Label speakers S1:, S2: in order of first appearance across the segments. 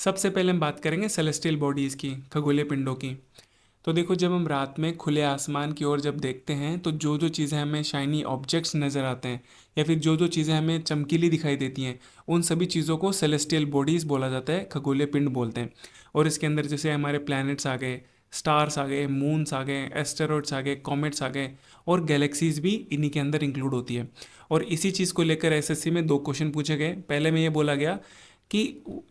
S1: सबसे पहले हम बात करेंगे सेलेस्टियल बॉडीज़ की, खगोलीय पिंडों की। तो देखो, जब हम रात में खुले आसमान की ओर जब देखते हैं तो जो जो चीज़ें हमें शाइनी ऑब्जेक्ट्स नज़र आते हैं या फिर जो जो चीज़ें हमें चमकीली दिखाई देती हैं, उन सभी चीज़ों को सेलेस्टियल बॉडीज़ बोला जाता है, खगोलीय पिंड बोलते हैं। और इसके अंदर जैसे हमारे प्लैनेट्स आ गए, स्टार्स आ गए, मून्स आ गए, एस्टेरॉइड्स आ गए, कॉमेट्स आ गए, और गैलेक्सीज भी इन्हीं के अंदर इंक्लूड होती है। और इसी चीज़ को लेकर एसएससी में 2 क्वेश्चन पूछे गए। पहले में ये बोला गया कि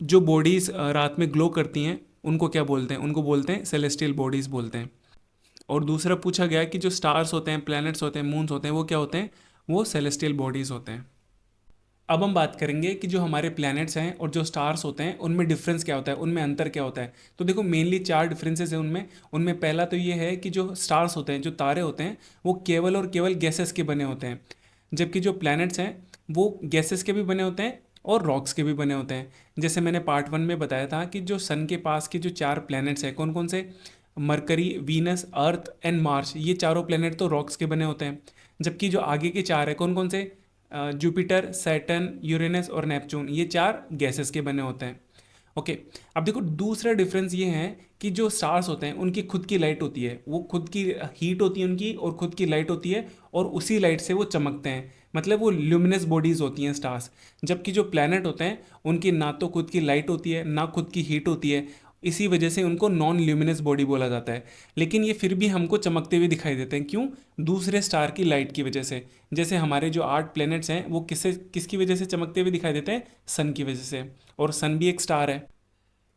S1: जो बॉडीज़ रात में ग्लो करती हैं उनको क्या बोलते हैं, उनको बोलते हैं सेलेस्टियल बॉडीज़ बोलते हैं। और दूसरा पूछा गया कि जो स्टार्स होते हैं, प्लैनेट्स होते हैं, मून्स होते हैं, वो क्या होते हैं, वो सेलेस्टियल बॉडीज़ होते हैं। अब हम बात करेंगे कि जो हमारे प्लैनेट्स हैं और जो स्टार्स होते हैं उनमें डिफरेंस क्या होता है, उनमें अंतर क्या होता है। तो देखो, मेनली 4 डिफरेंसेस हैं उनमें। उनमें पहला तो ये है कि जो स्टार्स होते हैं, जो तारे होते हैं, वो केवल और केवल गैसेस के बने होते हैं, जबकि जो प्लैनेट्स हैं वो गैसेस के भी बने होते हैं और रॉक्स के भी बने होते हैं। जैसे मैंने पार्ट 1 में बताया था कि जो सन के पास के जो 4 प्लैनेट्स हैं, कौन कौन से, mercury, Venus, earth and Mars, ये चारों प्लैनेट तो रॉक्स के बने होते हैं। जबकि जो आगे के 4 है, कौन कौन से, जुपिटर, सैटर्न, यूरेनस और नेपच्यून, ये 4 गैसेस के बने होते हैं। ओके। अब देखो, दूसरा डिफरेंस ये है कि जो स्टार्स होते हैं उनकी खुद की लाइट होती है, वो खुद की हीट होती है उनकी, और खुद की लाइट होती है, और उसी लाइट से वो चमकते हैं। मतलब वो ल्यूमिनस बॉडीज़ होती हैं स्टार्स। जबकि जो प्लैनेट होते हैं उनकी ना तो खुद की लाइट होती है, ना खुद की हीट होती है। इसी वजह से उनको नॉन ल्यूमिनस बॉडी बोला जाता है। लेकिन ये फिर भी हमको चमकते हुए दिखाई देते हैं। क्यों? दूसरे स्टार की लाइट की वजह से। जैसे हमारे जो 8 प्लैनेट्स हैं वो किसकी वजह से चमकते हुए दिखाई देते हैं? सन की वजह से। और सन भी एक स्टार है।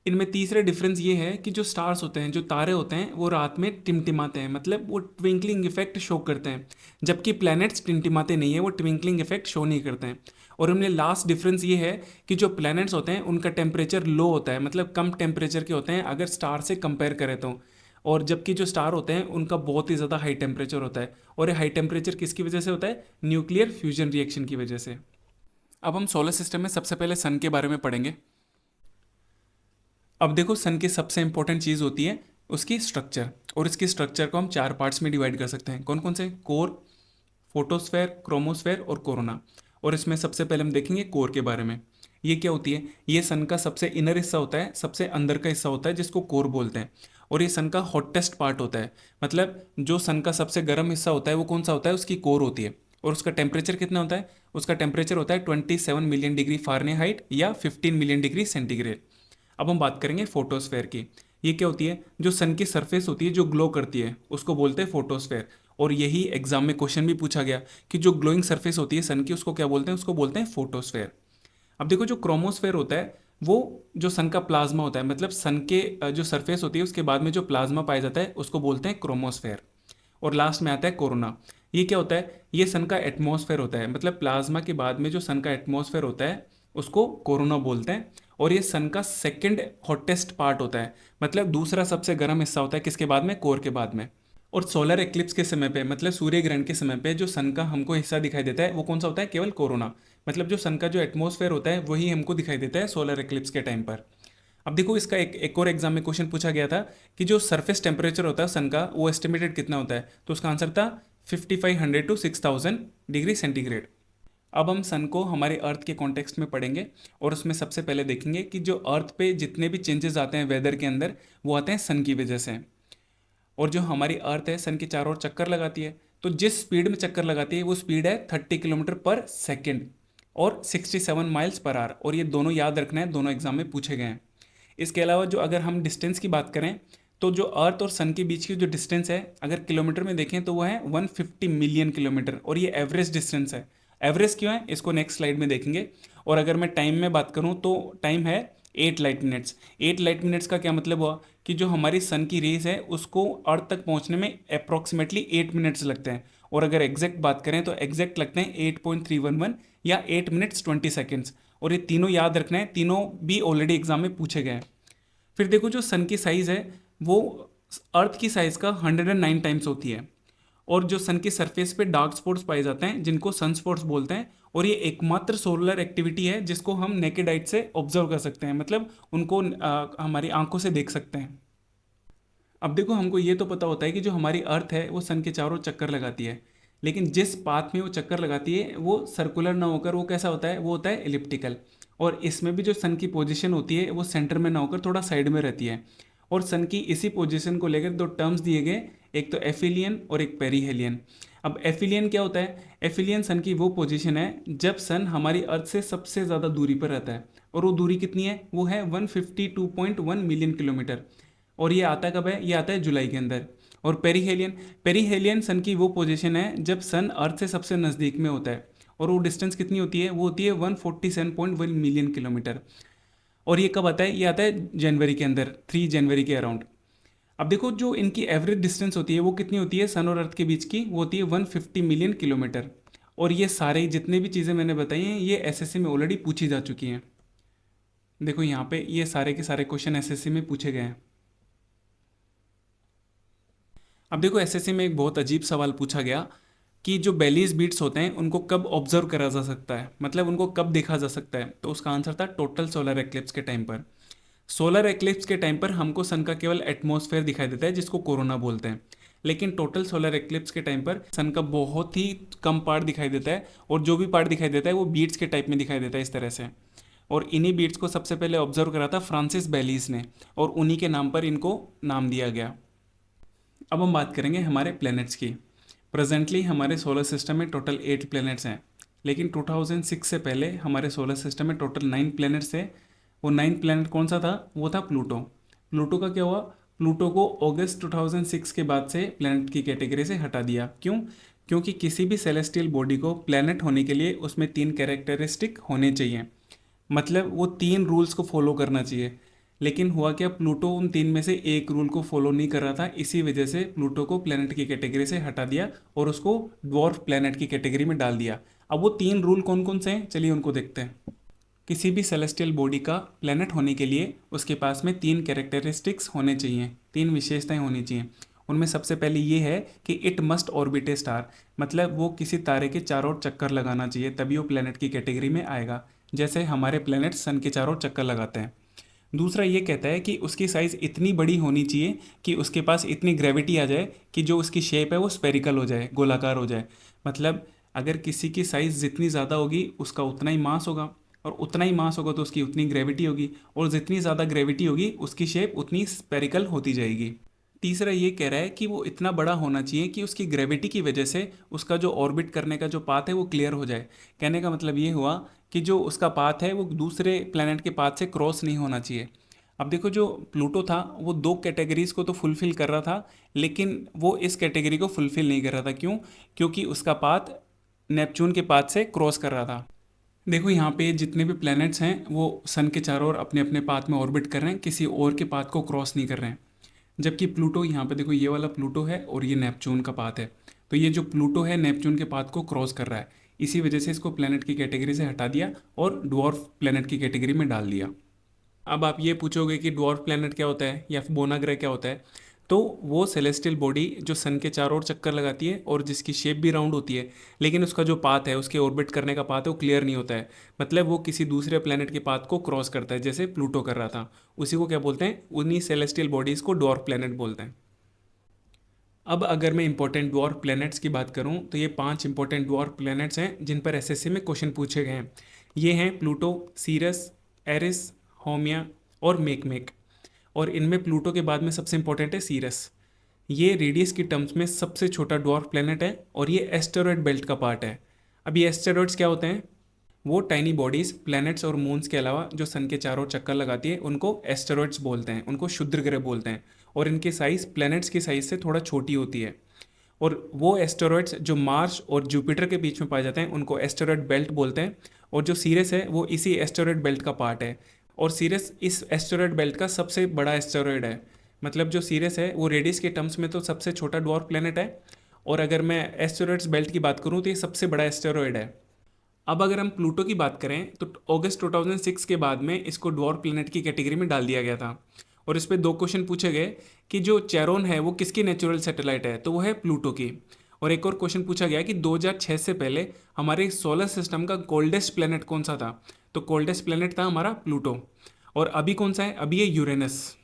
S1: इनमें तीसरा डिफरेंस ये है कि जो स्टार्स होते हैं, जो तारे होते हैं, वो रात में टिमटिमाते हैं, मतलब वो ट्विंकलिंग इफेक्ट शो करते हैं। जबकि प्लैनेट्स टिमटिमाते नहीं है, वो ट्विंकलिंग इफेक्ट शो नहीं करते हैं। और इनमें लास्ट डिफरेंस ये है कि जो प्लैनेट्स होते हैं उनका टेम्परेचर लो होता है, मतलब कम टेम्परेचर के होते हैं अगर स्टार से कंपेयर करें तो। और जबकि जो स्टार होते हैं उनका बहुत ही ज़्यादा हाई टेम्परेचर होता है। और ये हाई टेम्परेचर किसकी वजह से होता है? न्यूक्लियर फ्यूजन रिएक्शन की वजह से। अब हम सोलर सिस्टम में सबसे पहले सन के बारे में पढ़ेंगे। अब देखो, सन की सबसे इंपॉर्टेंट चीज़ होती है उसकी स्ट्रक्चर। और इसकी स्ट्रक्चर को हम 4 पार्ट्स में डिवाइड कर सकते हैं। कौन कौन से? कोर, फोटोस्फेयर, क्रोमोस्फेयर और कोरोना। और इसमें सबसे पहले हम देखेंगे कोर के बारे में। ये क्या होती है? ये सन का सबसे इनर हिस्सा होता है, सबसे अंदर का हिस्सा होता है, जिसको कोर बोलते हैं। और ये सन का हॉटेस्ट पार्ट होता है। मतलब जो सन का सबसे गर्म हिस्सा होता है वो कौन सा होता है? उसकी कोर होती है। और उसका टेम्परेचर कितना होता है? उसका टेम्परेचर होता है 27 मिलियन डिग्री फ़ारेनहाइट या 15 मिलियन डिग्री सेंटीग्रेड। अब हम बात करेंगे फोटोस्फेयर की। ये क्या होती है? जो सन की सरफेस होती है, जो ग्लो करती है, उसको बोलते हैं फोटोस्फेयर। और यही एग्जाम में क्वेश्चन भी पूछा गया कि जो ग्लोइंग सरफेस होती है सन की, उसको क्या बोलते हैं? उसको बोलते हैं फोटोस्फेयर। अब देखो, जो क्रोमोस्फेयर होता है वो जो सन का प्लाज्मा होता है, मतलब सन के जो सरफेस होती है उसके बाद में जो प्लाज्मा पाया जाता है उसको बोलते हैं क्रोमोस्फेयर। और लास्ट में आता है कोरोना। ये क्या होता है? ये सन का एटमॉस्फेयर होता है, मतलब प्लाज्मा के बाद में जो सन का एटमॉस्फेयर होता है उसको कोरोना बोलते हैं। और ये सन का सेकंड हॉटेस्ट पार्ट होता है, मतलब दूसरा सबसे गर्म हिस्सा होता है, किसके बाद में? कोर के बाद में। और सोलर एक्लिप्स के समय पे, मतलब सूर्य ग्रहण के समय पे, जो सन का हमको हिस्सा दिखाई देता है वो कौन सा होता है? केवल कोरोना। मतलब जो सन का जो एटमॉस्फेयर होता है वही हमको दिखाई देता है सोलर एक्लिप्स के टाइम पर। अब देखो, इसका एक और एग्जाम में क्वेश्चन पूछा गया था कि जो सरफेस टेम्परेचर होता है सन का, वो एस्टिमेटेड कितना होता है? तो उसका आंसर था 5500 टू 6000 डिग्री सेंटीग्रेड। अब हम सन को हमारे अर्थ के कॉन्टेक्स्ट में पढ़ेंगे। और उसमें सबसे पहले देखेंगे कि जो अर्थ पे जितने भी चेंजेस आते हैं वेदर के अंदर, वो आते हैं सन की वजह से। और जो हमारी अर्थ है सन के चारों ओर चक्कर लगाती है। तो जिस स्पीड में चक्कर लगाती है वो स्पीड है 30 किलोमीटर पर सेकेंड और 67 माइल्स पर आवर। और ये दोनों याद रखना है, दोनों एग्जाम में पूछे गए हैं। इसके अलावा जो अगर हम डिस्टेंस की बात करें, तो जो अर्थ और सन के बीच की जो डिस्टेंस है अगर किलोमीटर में देखें तो वो है 150 मिलियन किलोमीटर। और ये एवरेज डिस्टेंस है। एवरेज क्यों है इसको नेक्स्ट स्लाइड में देखेंगे। और अगर मैं टाइम में बात करूं तो टाइम है 8 लाइट मिनट्स। 8 लाइट मिनट्स का क्या मतलब हुआ कि जो हमारी सन की रेज है उसको अर्थ तक पहुंचने में अप्रॉक्सीमेटली 8 मिनट्स लगते हैं। और अगर एग्जैक्ट बात करें तो एग्जैक्ट लगते हैं 8.311 या 8 मिनट्स 20 सेकेंड्स। और ये तीनों याद रखना है, तीनों भी ऑलरेडी एग्जाम में पूछे गए हैं। फिर देखो, जो सन की साइज़ है वो अर्थ की साइज़ का 109 टाइम्स होती है। और जो सन की सरफेस पे डार्क स्पॉट्स पाए जाते हैं जिनको सन स्पॉट्स बोलते हैं। और ये एकमात्र सोलर एक्टिविटी है जिसको हम नेकेड आइट से ऑब्जर्व कर सकते हैं, मतलब उनको हमारी आंखों से देख सकते हैं। अब देखो, हमको ये तो पता होता है कि जो हमारी अर्थ है वो सन के चारों चक्कर लगाती है। लेकिन जिस पाथ में वो चक्कर लगाती है वो सर्कुलर ना होकर वो कैसा होता है? वो होता है एलिप्टिकल। और इसमें भी जो सन की पोजीशन होती है वो सेंटर में ना होकर थोड़ा साइड में रहती है। और सन की इसी पोजीशन को लेकर दो टर्म्स दिए गए, एक तो एफिलियन और एक पेरीहेलियन। अब एफिलियन क्या होता है? एफिलियन सन की वो पोजीशन है जब सन हमारी अर्थ से सबसे ज़्यादा दूरी पर रहता है, और वो दूरी कितनी है? वो है 152.1 मिलियन किलोमीटर। और ये आता कब है? ये आता है जुलाई के अंदर। और पेरीहेलियन, पेरीहेलियन सन की वो पोजीशन है जब सन अर्थ से सबसे नज़दीक में होता है, और वो डिस्टेंस कितनी होती है? वो होती है 147.1 मिलियन किलोमीटर। और ये कब आता है? ये आता है जनवरी के अंदर, 3 जनवरी के अराउंड। अब देखो जो इनकी एवरेज डिस्टेंस होती है वो कितनी होती है सन और अर्थ के बीच की? वो होती है 150 मिलियन किलोमीटर। और ये सारे जितने भी चीज़ें मैंने बताई हैं ये एसएससी में ऑलरेडी पूछी जा चुकी हैं। देखो यहाँ पे ये सारे के सारे क्वेश्चन एसएससी में पूछे गए हैं। अब देखो एसएससी में एक बहुत अजीब सवाल पूछा गया कि जो बेलीज बीट्स होते हैं उनको कब ऑब्जर्व करा जा सकता है, मतलब उनको कब देखा जा सकता है? तो उसका आंसर था टोटल सोलर एक्लिप्स के टाइम पर। सोलर एक्लिप्स के टाइम पर हमको सन का केवल एटमॉस्फेयर दिखाई देता है जिसको कोरोना बोलते हैं, लेकिन टोटल सोलर एक्लिप्स के टाइम पर सन का बहुत ही कम पार्ट दिखाई देता है, और जो भी पार्ट दिखाई देता है वो बीट्स के टाइप में दिखाई देता है इस तरह से। और इन्हीं बीट्स को सबसे पहले ऑब्जर्व करा था फ्रांसिस बेलीज ने, और उन्हीं के नाम पर इनको नाम दिया गया। अब हम बात करेंगे हमारे प्लैनेट्स की। प्रेजेंटली हमारे सोलर सिस्टम में टोटल 8 प्लैनेट्स हैं, लेकिन 2006 से पहले हमारे सोलर सिस्टम में टोटल 9 प्लैनेट्स थे। वो 9 प्लैनेट कौन सा था? वो था प्लूटो। प्लूटो का क्या हुआ? प्लूटो को अगस्त 2006 के बाद से प्लैनेट की कैटेगरी से हटा दिया। क्यों? क्योंकि किसी भी सेलेस्टियल बॉडी को प्लैनेट होने के लिए उसमें 3 कैरेक्टरिस्टिक होने चाहिए, मतलब वो 3 रूल्स को फॉलो करना चाहिए। लेकिन हुआ क्या, प्लूटो उन 3 में से एक रूल को फॉलो नहीं कर रहा था, इसी वजह से प्लूटो को प्लैनेट की कैटेगरी से हटा दिया और उसको ड्वार्फ प्लैनेट की कैटेगरी में डाल दिया। अब वो 3 रूल कौन कौन से हैं, चलिए उनको देखते हैं। किसी भी सेलेस्टियल बॉडी का प्लैनेट होने के लिए उसके पास में 3 कैरेक्टरिस्टिक्स होने चाहिए, 3 विशेषताएं होनी चाहिए। उनमें सबसे पहले ये है कि it must orbit A star, मतलब वो किसी तारे के चारों ओर चक्कर लगाना चाहिए, तभी वो प्लैनेट की कैटेगरी में आएगा, जैसे हमारे प्लैनेट सन के चारों ओर चक्कर लगाते हैं। दूसरा ये कहता है कि उसकी साइज़ इतनी बड़ी होनी चाहिए कि उसके पास इतनी ग्रेविटी आ जाए कि जो उसकी शेप है वो स्पेरिकल हो जाए, गोलाकार हो जाए। मतलब अगर किसी की साइज़ जितनी ज़्यादा होगी उसका उतना ही मास होगा, और उतना ही मास होगा तो उसकी उतनी ग्रेविटी होगी, और जितनी ज़्यादा ग्रेविटी होगी उसकी शेप उतनी स्पेरिकल होती जाएगी। तीसरा ये कह रहा है कि वो इतना बड़ा होना चाहिए कि उसकी ग्रेविटी की वजह से उसका जो ऑर्बिट करने का जो पाथ है वो क्लियर हो जाए। कहने का मतलब ये हुआ कि जो उसका पाथ है वो दूसरे प्लैनेट के पाथ से क्रॉस नहीं होना चाहिए। अब देखो जो प्लूटो था वो 2 कैटेगरीज को तो फुलफिल कर रहा था, लेकिन वो इस कैटेगरी को फुलफिल नहीं कर रहा था। क्यों? क्योंकि उसका पाथ नेपच्यून के पाथ से क्रॉस कर रहा था। देखो यहाँ पे जितने भी प्लैनेट्स हैं वो सन के चारों ओर अपने अपने पाथ में ऑर्बिट कर रहे हैं, किसी और के पाथ को क्रॉस नहीं कर रहे हैं। जबकि प्लूटो, यहाँ पे देखो ये वाला प्लूटो है और ये नेपच्यून का पाथ है, तो ये जो प्लूटो है नेपच्यून के पाथ को क्रॉस कर रहा है, इसी वजह से इसको प्लैनेट की कैटेगरी से हटा दिया और ड्वार्फ प्लैनेट की कैटेगरी में डाल दिया। अब आप ये पूछोगे कि ड्वार्फ प्लैनेट क्या होता है या फिर बोना ग्रह क्या होता है? तो वो सेलेस्टियल बॉडी जो सन के चारों ओर चक्कर लगाती है और जिसकी शेप भी राउंड होती है, लेकिन उसका जो पाथ है, उसके ऑर्बिट करने का पाथ है, वो क्लियर नहीं होता है। मतलब वो किसी दूसरे प्लैनेट के पाथ को क्रॉस करता है, जैसे प्लूटो कर रहा था। उसी को क्या बोलते हैं? उन्हीं सेलेस्टियल बॉडीज़ को ड्वार्फ प्लैनेट बोलते हैं। अब अगर मैं इंपॉर्टेंट ड्वार्फ प्लैनेट्स की बात करूं तो ये 5 इंपॉर्टेंट ड्वार्फ प्लैनेट्स हैं जिन पर एसएससी में क्वेश्चन पूछे गए हैं। ये हैं प्लूटो, सीरस, एरिस, होमिया और मेकमेक। और इनमें प्लूटो के बाद में सबसे इंपॉर्टेंट है सीरस। ये रेडियस की टर्म्स में सबसे छोटा ड्वार्फ प्लैनेट है और ये एस्टेरॉयड बेल्ट का पार्ट है। अब ये एस्टेरॉयड्स क्या होते हैं? वो टाइनी बॉडीज़ प्लैनेट्स और मून्स के अलावा जो सन के चारों ओर चक्कर लगाती है उनको एस्टेरॉयड्स बोलते हैं, उनको क्षुद्र ग्रह बोलते हैं। और इनकी साइज़ प्लैनेट्स की साइज़ से थोड़ा छोटी होती है। और वो एस्टेरॉयड्स जो मार्स और जुपिटर के बीच में पाए जाते हैं उनको एस्टेरॉयड बेल्ट बोलते हैं। और जो सीरस है वो इसी एस्टेरॉयड बेल्ट का पार्ट है, और सीरस इस एस्टेरॉयड बेल्ट का सबसे बड़ा एस्टेरॉयड है। मतलब जो सीरस है वो रेडियस के टर्म्स में तो सबसे छोटा ड्वार्फ प्लैनेट है, और अगर मैं एस्टेरॉयड्स बेल्ट की बात करूँ तो ये सबसे बड़ा एस्टेरॉयड है। अब अगर हम प्लूटो की बात करें तो अगस्त 2006 के बाद में इसको ड्वार्फ प्लैनेट की कैटेगरी में डाल दिया गया था। और इस पे 2 क्वेश्चन पूछे गए कि जो चेरोन है वो किसकी नेचुरल सैटेलाइट है, तो वो है प्लूटो की। और एक और क्वेश्चन पूछा गया कि 2006 से पहले हमारे सोलर सिस्टम का कोल्डेस्ट प्लैनेट कौन सा था, तो कोल्डेस्ट प्लैनेट था हमारा प्लूटो। और अभी कौन सा है? अभी है यूरेनस।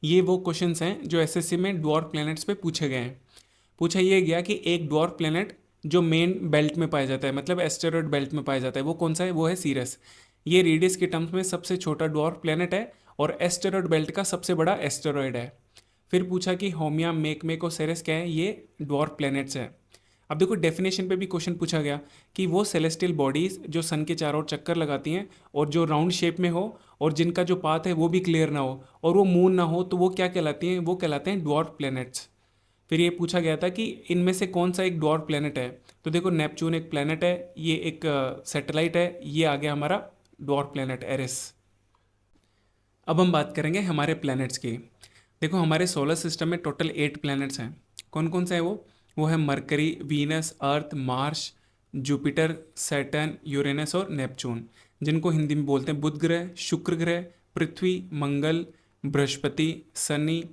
S1: ये वो क्वेश्चंस हैं जो एसएससी में ड्वार्फ प्लैनेट्स पे पूछे गए हैं। पूछा ये गया कि एक ड्वार्फ प्लैनेट जो मेन बेल्ट में पाया जाता है, मतलब एस्टेरॉयड बेल्ट में पाया जाता है, वो कौन सा है? वो है सीरस। ये रेडियस के टर्म्स में सबसे छोटा ड्वार्फ प्लैनेट है और एस्टेरॉयड बेल्ट का सबसे बड़ा एस्टेरॉयड है। फिर पूछा कि होमिया, मेकमेक और सेरेस क्या है, ये ड्वार्फ प्लैनेट्स है। अब देखो डेफिनेशन पे भी क्वेश्चन पूछा गया कि वो सेलेस्टियल बॉडीज जो सन के चारों ओर चक्कर लगाती हैं और जो राउंड शेप में हो और जिनका जो पाथ है वो भी क्लियर ना हो और वो मून ना हो, तो वो क्या कहलाती हैं, वो कहलाते हैं ड्वार्फ प्लैनेट्स। फिर ये पूछा गया था कि इनमें से कौन सा एक ड्वार्फ प्लैनेट है। तो देखो नेपच्यून एक प्लैनेट है, ये एक सैटेलाइट है, ये आ गया हमारा ड्वार्फ प्लैनेट एरिस। अब हम बात करेंगे हमारे प्लैनेट्स की। देखो हमारे सोलर सिस्टम में टोटल 8 प्लैनेट्स हैं। कौन कौन से हैं वो है मरकरी, वीनस, अर्थ, मार्स, जुपिटर, सैटर्न, यूरेनस और नेपच्यून, जिनको हिंदी में बोलते हैं बुध ग्रह, शुक्र ग्रह, पृथ्वी, मंगल, बृहस्पति, शनि,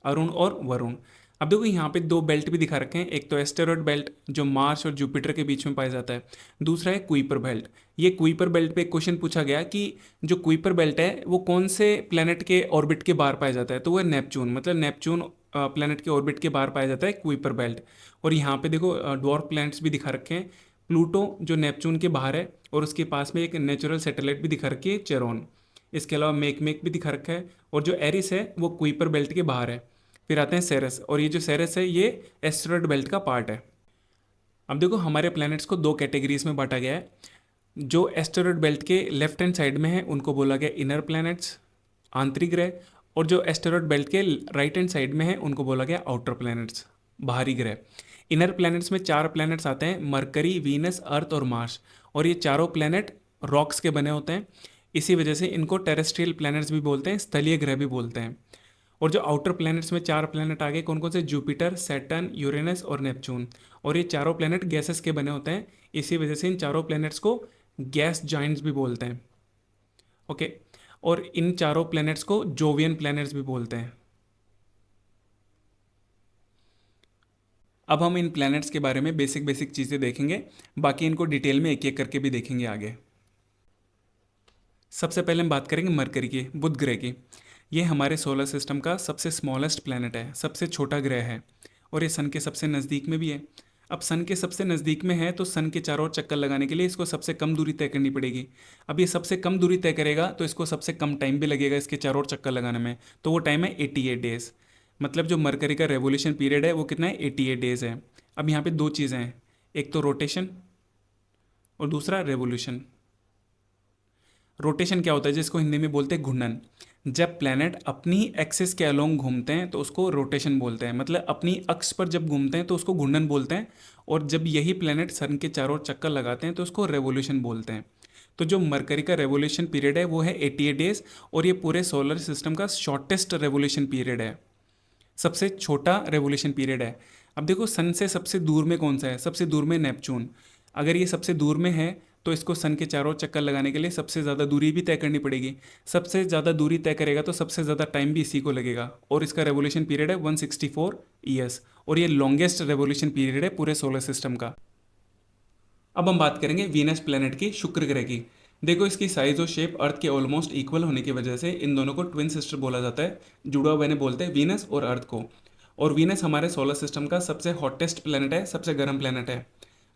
S1: अरुण और वरुण। अब देखो यहाँ पे 2 बेल्ट भी दिखा रखे हैं, एक तो एस्टेरॉयड बेल्ट जो मार्स और जुपिटर के बीच में पाया जाता है, दूसरा है कुइपर बेल्ट। ये कुइपर बेल्ट पे एक क्वेश्चन पूछा गया कि जो कुइपर बेल्ट है वो कौन से प्लैनेट के ऑर्बिट के बाहर पाया जाता है, तो वो है नेपच्यून, मतलब नेपच्यून प्लैनेट के ऑर्बिट के बाहर पाया जाता है कुइपर बेल्ट। और यहाँ पे देखो ड्वार्फ प्लैनेट्स भी दिखा रखे हैं, प्लूटो जो नेपच्यून के बाहर है और उसके पास में एक नेचुरल सैटेलाइट भी दिखा रखी है चेरोन। इसके अलावा मेकमेक भी दिखा रखा है और जो एरिस है वो कुइपर बेल्ट के बाहर है। फिर आते हैं सेरेस, और ये जो सेरेस है ये एस्टेरॉयड बेल्ट का पार्ट है। अब देखो हमारे प्लैनेट्स को 2 कैटेगरीज में बांटा गया है। जो एस्टेरॉयड बेल्ट के लेफ्ट हैंड साइड में है उनको बोला गया इनर प्लैनेट्स, आंतरिक ग्रह, और जो एस्टेरॉयड बेल्ट के राइट हैंड साइड में है उनको बोला गया आउटर प्लैनेट्स, बाहरी ग्रह। इनर प्लैनेट्स में 4 प्लैनेट्स आते हैं, मरकरी, वीनस, अर्थ और मार्स, और ये चारों प्लैनेट रॉक्स के बने होते हैं। इसी वजह से इनको टेरेस्ट्रियल प्लैनेट्स भी बोलते हैं, स्थलीय ग्रह भी बोलते हैं। और जो आउटर प्लैनेट्स में 4 प्लैनेट आ गए, कौन कौन से, जुपिटर, सैटर्न, यूरेनस और नेपच्यून, और ये चारों प्लैनेट गैसेस के बने होते हैं। इसी वजह से इन चारों प्लैनेट्स को गैस जाइंट्स भी बोलते हैं। ओके, और इन चारों प्लैनेट्स को जोवियन प्लैनेट्स भी बोलते हैं। अब हम इन प्लैनेट्स के बारे में बेसिक बेसिक चीज़ें देखेंगे, बाकी इनको डिटेल में एक एक करके भी देखेंगे आगे। सबसे पहले हम बात करेंगे मरकरी की, बुध ग्रह की। ये हमारे सोलर सिस्टम का सबसे स्मॉलेस्ट प्लैनेट है, सबसे छोटा ग्रह है, और ये सन के सबसे नज़दीक में भी है। अब सन के सबसे नज़दीक में है तो सन के चारों ओर चक्कर लगाने के लिए इसको सबसे कम दूरी तय करनी पड़ेगी। अब ये सबसे कम दूरी तय करेगा तो इसको सबसे कम टाइम भी लगेगा इसके चारों ओर चक्कर लगाने में, तो वो टाइम है 88 डेज़। मतलब जो मरकरी का रेवोल्यूशन पीरियड है वो कितना है, 88 डेज़ है। अब यहाँ पे 2 चीज़ें हैं, एक तो रोटेशन और दूसरा रेवोल्यूशन। रोटेशन क्या होता है, जिसको हिंदी में बोलते हैं घूर्णन। जब प्लैनेट अपनी एक्सिस के अलोंग घूमते हैं तो उसको रोटेशन बोलते हैं, मतलब अपनी अक्ष पर जब घूमते हैं तो उसको घूर्णन बोलते हैं। और जब यही प्लैनेट सन के चारों ओर चक्कर लगाते हैं तो उसको रेवोल्यूशन बोलते हैं। तो जो मरकरी का रेवोल्यूशन पीरियड है वो है 88 डेज, और ये पूरे सोलर सिस्टम का शॉर्टेस्ट रेवोल्यूशन पीरियड है, सबसे छोटा रेवोल्यूशन पीरियड है। अब देखो सन से सबसे दूर में कौन सा है, सबसे दूर में नेपच्यून। अगर ये सबसे दूर में है तो इसको सन के चारों ओर चक्कर लगाने के लिए सबसे ज़्यादा दूरी भी तय करनी पड़ेगी। सबसे ज़्यादा दूरी तय करेगा तो सबसे ज़्यादा टाइम भी इसी को लगेगा, और इसका रेवोल्यूशन पीरियड है 164 ईयर्स, और ये लॉन्गेस्ट रेवोल्यूशन पीरियड है पूरे सोलर सिस्टम का। अब हम बात करेंगे वीनस प्लैनेट की, शुक्र ग्रह की। देखो इसकी साइज और शेप अर्थ के ऑलमोस्ट इक्वल होने की वजह से इन दोनों को ट्विन सिस्टर बोला जाता है, जुड़ा हुआ इन्हें बोलते हैं वीनस और अर्थ को। और वीनस हमारे सोलर सिस्टम का सबसे हॉटेस्ट प्लैनेट है, सबसे गर्म प्लैनेट है।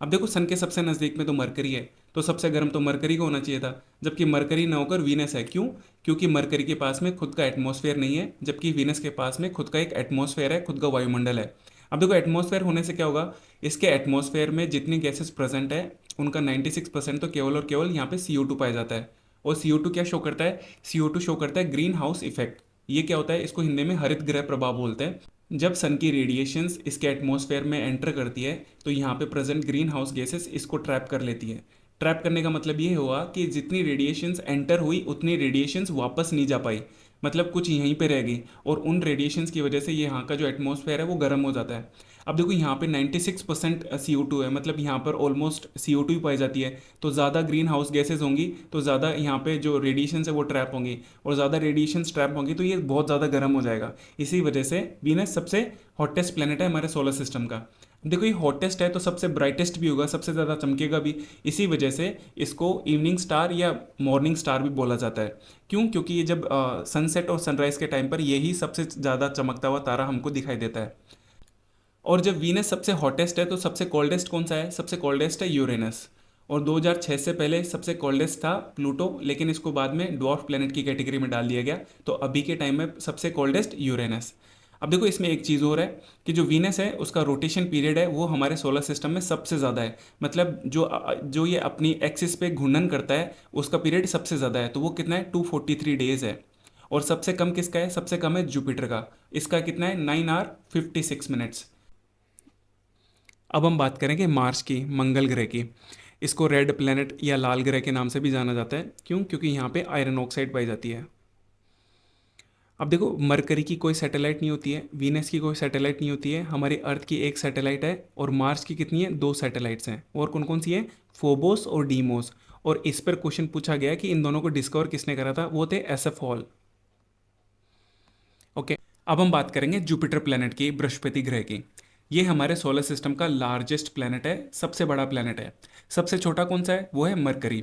S1: अब देखो सन के सबसे नज़दीक में तो मरकरी है, तो सबसे गर्म तो मरकरी को होना चाहिए था, जबकि मरकरी ना होकर वीनस है। क्यों? क्योंकि मरकरी के पास में खुद का एटमॉस्फेयर नहीं है, जबकि वीनस के पास में खुद का एक एटमॉस्फेयर है, खुद का वायुमंडल है। अब देखो एटमॉस्फेयर होने से क्या होगा, इसके एटमॉस्फेयर में जितनी गैसेस प्रेजेंट है उनका 96% तो केवल और केवल यहाँ पे CO2 पाया जाता है। और CO2 क्या शो करता है, CO2 शो करता है ग्रीन हाउस इफेक्ट। ये क्या होता है, इसको हिंदी में हरित गृह प्रभाव बोलते हैं। जब सन की रेडिएशंस इसके एटमॉस्फेयर में एंटर करती है तो यहाँ पे प्रेजेंट ग्रीन हाउस गैसेस इसको ट्रैप कर लेती है। ट्रैप करने का मतलब ये हुआ कि जितनी रेडिएशंस एंटर हुई उतनी रेडिएशंस वापस नहीं जा पाई, मतलब कुछ यहीं पे रह गई, और उन रेडिएशंस की वजह से ये यहाँ का जो एटमॉस्फेयर है वो गर्म हो जाता है। अब देखो यहाँ पे 96% CO2 है, मतलब यहाँ पर ऑलमोस्ट CO2 ही पाई जाती है, तो ज़्यादा ग्रीन हाउस गैसेज होंगी तो ज़्यादा यहाँ पे जो रेडिएशन है वो ट्रैप होंगी, और ज़्यादा रेडिएशन ट्रैप होंगी तो ये बहुत ज़्यादा गर्म हो जाएगा। इसी वजह से वीनस सबसे हॉटेस्ट प्लेनेट है हमारे सोलर सिस्टम का। देखो ये हॉटेस्ट है तो सबसे ब्राइटेस्ट भी होगा, सबसे ज़्यादा चमकेगा भी। इसी वजह से इसको इवनिंग स्टार या मॉर्निंग स्टार भी बोला जाता है। क्यों? क्योंकि ये जब सनसेट और सनराइज़ के टाइम पर यही सबसे ज़्यादा चमकता हुआ तारा हमको दिखाई देता है। और जब वीनस सबसे हॉटेस्ट है तो सबसे कोल्डेस्ट कौन सा है, सबसे कोल्डेस्ट है यूरेनस। और 2006 से पहले सबसे कोल्डेस्ट था प्लूटो, लेकिन इसको बाद में ड्वार्फ प्लेनेट की कैटेगरी में डाल दिया गया। तो अभी के टाइम में सबसे कोल्डेस्ट यूरेनस। अब देखो इसमें एक चीज़ और है कि जो वीनस है उसका रोटेशन पीरियड है वो हमारे सोलर सिस्टम में सबसे ज़्यादा है। मतलब जो ये अपनी एक्सिस पे घूर्णन करता है उसका पीरियड सबसे ज़्यादा है, तो वो कितना है 243 डेज है। और सबसे कम किसका है? सबसे कम है जुपिटर का, इसका कितना है 9 hours 56 minutes। अब हम बात करेंगे मार्स की, मंगल ग्रह की। इसको रेड प्लेनेट या लाल ग्रह के नाम से भी जाना जाता है। क्यों? क्योंकि यहाँ पे आयरन ऑक्साइड पाई जाती है। अब देखो मरकरी की कोई सैटेलाइट नहीं होती है, वीनस की कोई सैटेलाइट नहीं होती है, हमारी अर्थ की एक सैटेलाइट है, और मार्स की कितनी है? 2 सैटेलाइट्स हैं। और कौन कौन सी है? फोबोस और डीमोस। और इस पर क्वेश्चन पूछा गया कि इन दोनों को डिस्कवर किसने करा था? वो थे एसएफ हॉल। ओके, अब हम बात करेंगे जुपिटर प्लेनेट की, बृहस्पति ग्रह की। ये हमारे सोलर सिस्टम का लार्जेस्ट प्लेनेट है, सबसे बड़ा प्लेनेट है। सबसे छोटा कौन सा है? वो है मरकरी।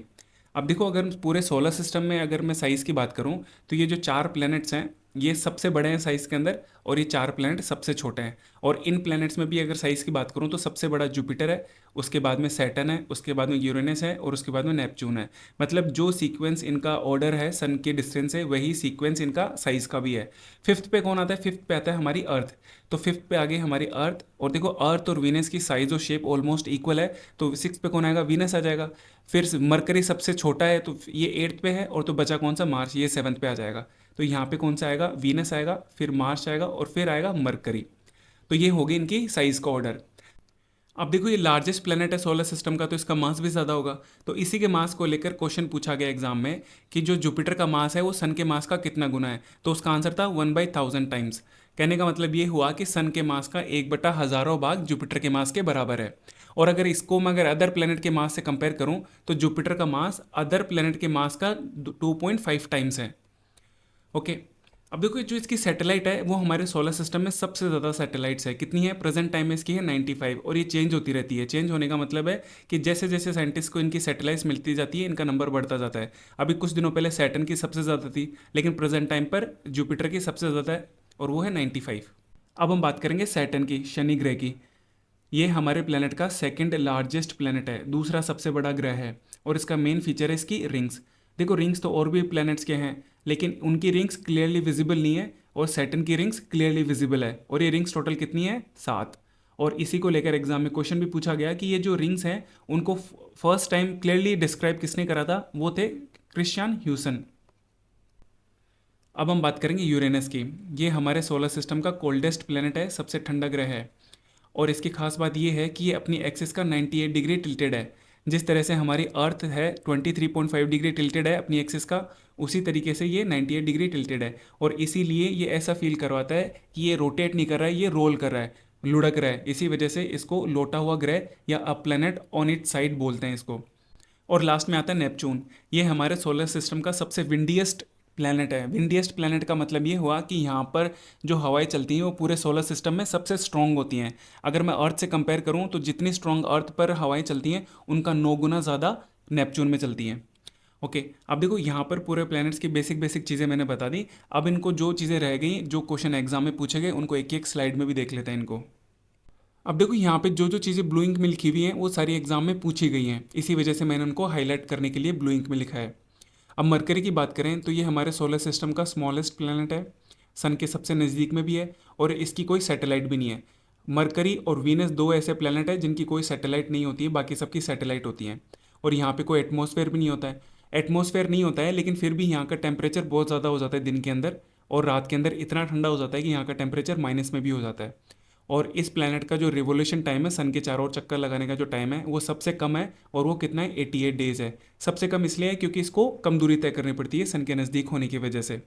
S1: अब देखो अगर पूरे सोलर सिस्टम में अगर मैं साइज़ की बात करूं तो ये जो 4 प्लैनेट्स हैं ये सबसे बड़े हैं साइज़ के अंदर, और ये 4 प्लैनेट सबसे छोटे हैं। और इन प्लैनेट्स में भी अगर साइज़ की बात करूं तो सबसे बड़ा जुपिटर है, उसके बाद में सैटर्न है, उसके बाद में यूरेनस है, और उसके बाद में नेपच्यून है। मतलब जो सीक्वेंस इनका ऑर्डर है सन के डिस्टेंस से, वही सीक्वेंस इनका साइज़ का भी है। फिफ्थ पे कौन आता है? फिफ्थ पे आता है हमारी अर्थ। तो फिफ्थ पे आ गई हमारी अर्थ, और देखो अर्थ और वीनस की साइज़ और शेप ऑलमोस्ट इक्वल है, तो सिक्स पे कौन आएगा? वीनस आ जाएगा। फिर मरकरी सबसे छोटा है तो ये एट्थ पे है, और तो बचा कौन सा? मार्स, ये सेवन्थ पे आ जाएगा। तो यहाँ पे कौन सा आएगा? वीनस आएगा, फिर मार्स आएगा, और फिर आएगा मरकरी। तो ये होगी इनकी साइज का ऑर्डर। अब देखो ये लार्जेस्ट प्लेनेट है सोलर सिस्टम का, तो इसका मास भी ज़्यादा होगा। तो इसी के मास को लेकर क्वेश्चन पूछा गया एग्जाम में कि जो जुपिटर का मास है वो सन के मास का कितना गुना है? तो उसका आंसर था 1/1000 टाइम्स। कहने का मतलब ये हुआ कि सन के मास का 1/1000 भाग जुपिटर के मास के बराबर है। और अगर इसको मैं अगर अदर प्लेनेट के मास से कंपेयर करूं तो जुपिटर का मास अदर प्लेनेट के मास का 2.5 टाइम्स है। ओके, अब देखो जो इसकी सैटेलाइट है वो हमारे सोलर सिस्टम में सबसे ज़्यादा सैटेलाइट्स है। कितनी है? प्रेजेंट टाइम में इसकी है 95, और ये चेंज होती रहती है। चेंज होने का मतलब है कि जैसे जैसे साइंटिस्ट को इनकी सैटेलाइट्स मिलती जाती है इनका नंबर बढ़ता जाता है। अभी कुछ दिनों पहले सैटर्न की सबसे ज़्यादा थी, लेकिन प्रेजेंट टाइम पर जुपिटर की सबसे ज़्यादा है, और वो है 95। अब हम बात करेंगे सैटर्न की, शनि ग्रह की। ये हमारे प्लेनेट का सेकंड लार्जेस्ट प्लेनेट है, दूसरा सबसे बड़ा ग्रह है। और इसका मेन फीचर है इसकी रिंग्स। देखो रिंग्स तो और भी प्लैनेट्स के हैं, लेकिन उनकी रिंग्स क्लियरली विजिबल नहीं है, और सैटर्न की रिंग्स क्लियरली विजिबल है। और ये रिंग्स टोटल कितनी है? 7। और इसी को लेकर एग्जाम में क्वेश्चन भी पूछा गया कि ये जो रिंग्स हैं उनको फर्स्ट टाइम क्लियरली डिस्क्राइब किसने करा था? वो थे क्रिश्चियन ह्यूसन। अब हम बात करेंगे यूरेनस की। ये हमारे सोलर सिस्टम का कोल्डेस्ट प्लेनेट है, सबसे ठंडा ग्रह है। और इसकी खास बात ये है कि ये अपनी एक्सिस का 98 डिग्री टिल्टेड है। जिस तरह से हमारी अर्थ है 23.5 डिग्री टिल्टेड है अपनी एक्सिस का, उसी तरीके से ये 98 डिग्री टिल्टेड है। और इसीलिए ये ऐसा फील करवाता है कि ये रोटेट नहीं कर रहा है, ये रोल कर रहा है, लुढ़क रहा है। इसी वजह से इसको लोटा हुआ ग्रह या a planet on it side बोलते हैं इसको। और लास्ट में आता है नेपच्यून। ये हमारे सोलर सिस्टम का सबसे विंडीएस्ट प्लैनेट है। विंडीएस्ट प्लैनेट का मतलब ये हुआ कि यहाँ पर जो हवाएं चलती हैं वो पूरे सोलर सिस्टम में सबसे स्ट्रॉन्ग होती हैं। अगर मैं अर्थ से कंपेयर करूँ तो जितनी स्ट्रॉन्ग अर्थ पर हवाएं चलती हैं उनका 9 गुना ज़्यादा नेपच्यून में चलती हैं। ओके, अब देखो यहाँ पर पूरे प्लैनेट्स की बेसिक बेसिक चीज़ें मैंने बता दी। अब इनको जो चीज़ें रह गई, जो क्वेश्चन एग्जाम में पूछे गए, उनको एक एक स्लाइड में भी देख लेते हैं इनको। अब देखो यहाँ पे जो जो चीज़ें ब्लू इंक में लिखी हुई हैं वो सारी एग्जाम में पूछी गई हैं, इसी वजह से मैंने उनको हाईलाइट करने के लिए ब्लू इंक में लिखा है। अब मरकरी की बात करें तो ये हमारे सोलर सिस्टम का स्मॉलेस्ट प्लैनेट है, सन के सबसे नज़दीक में भी है, और इसकी कोई सैटेलाइट भी नहीं है। मरकरी और वीनस दो ऐसे प्लैनेट है जिनकी कोई सैटेलाइट नहीं होती है, बाकी सबकी सैटेलाइट होती हैं। और यहाँ पे कोई एटमॉस्फेयर भी नहीं होता है। एटमॉस्फेयर नहीं होता है, लेकिन फिर भी यहाँ का टेम्परेचर बहुत ज़्यादा हो जाता है दिन के अंदर, और रात के अंदर इतना ठंडा हो जाता है कि यहाँ का टेम्परेचर माइनस में भी हो जाता है। और इस प्लैनेट का जो रिवोल्यूशन टाइम है, सन के चारों ओर चक्कर लगाने का जो टाइम है, वो सबसे कम है, और वो कितना है? 88 डेज है। सबसे कम इसलिए है क्योंकि इसको कम दूरी तय करनी पड़ती है सन के नज़दीक होने की वजह से।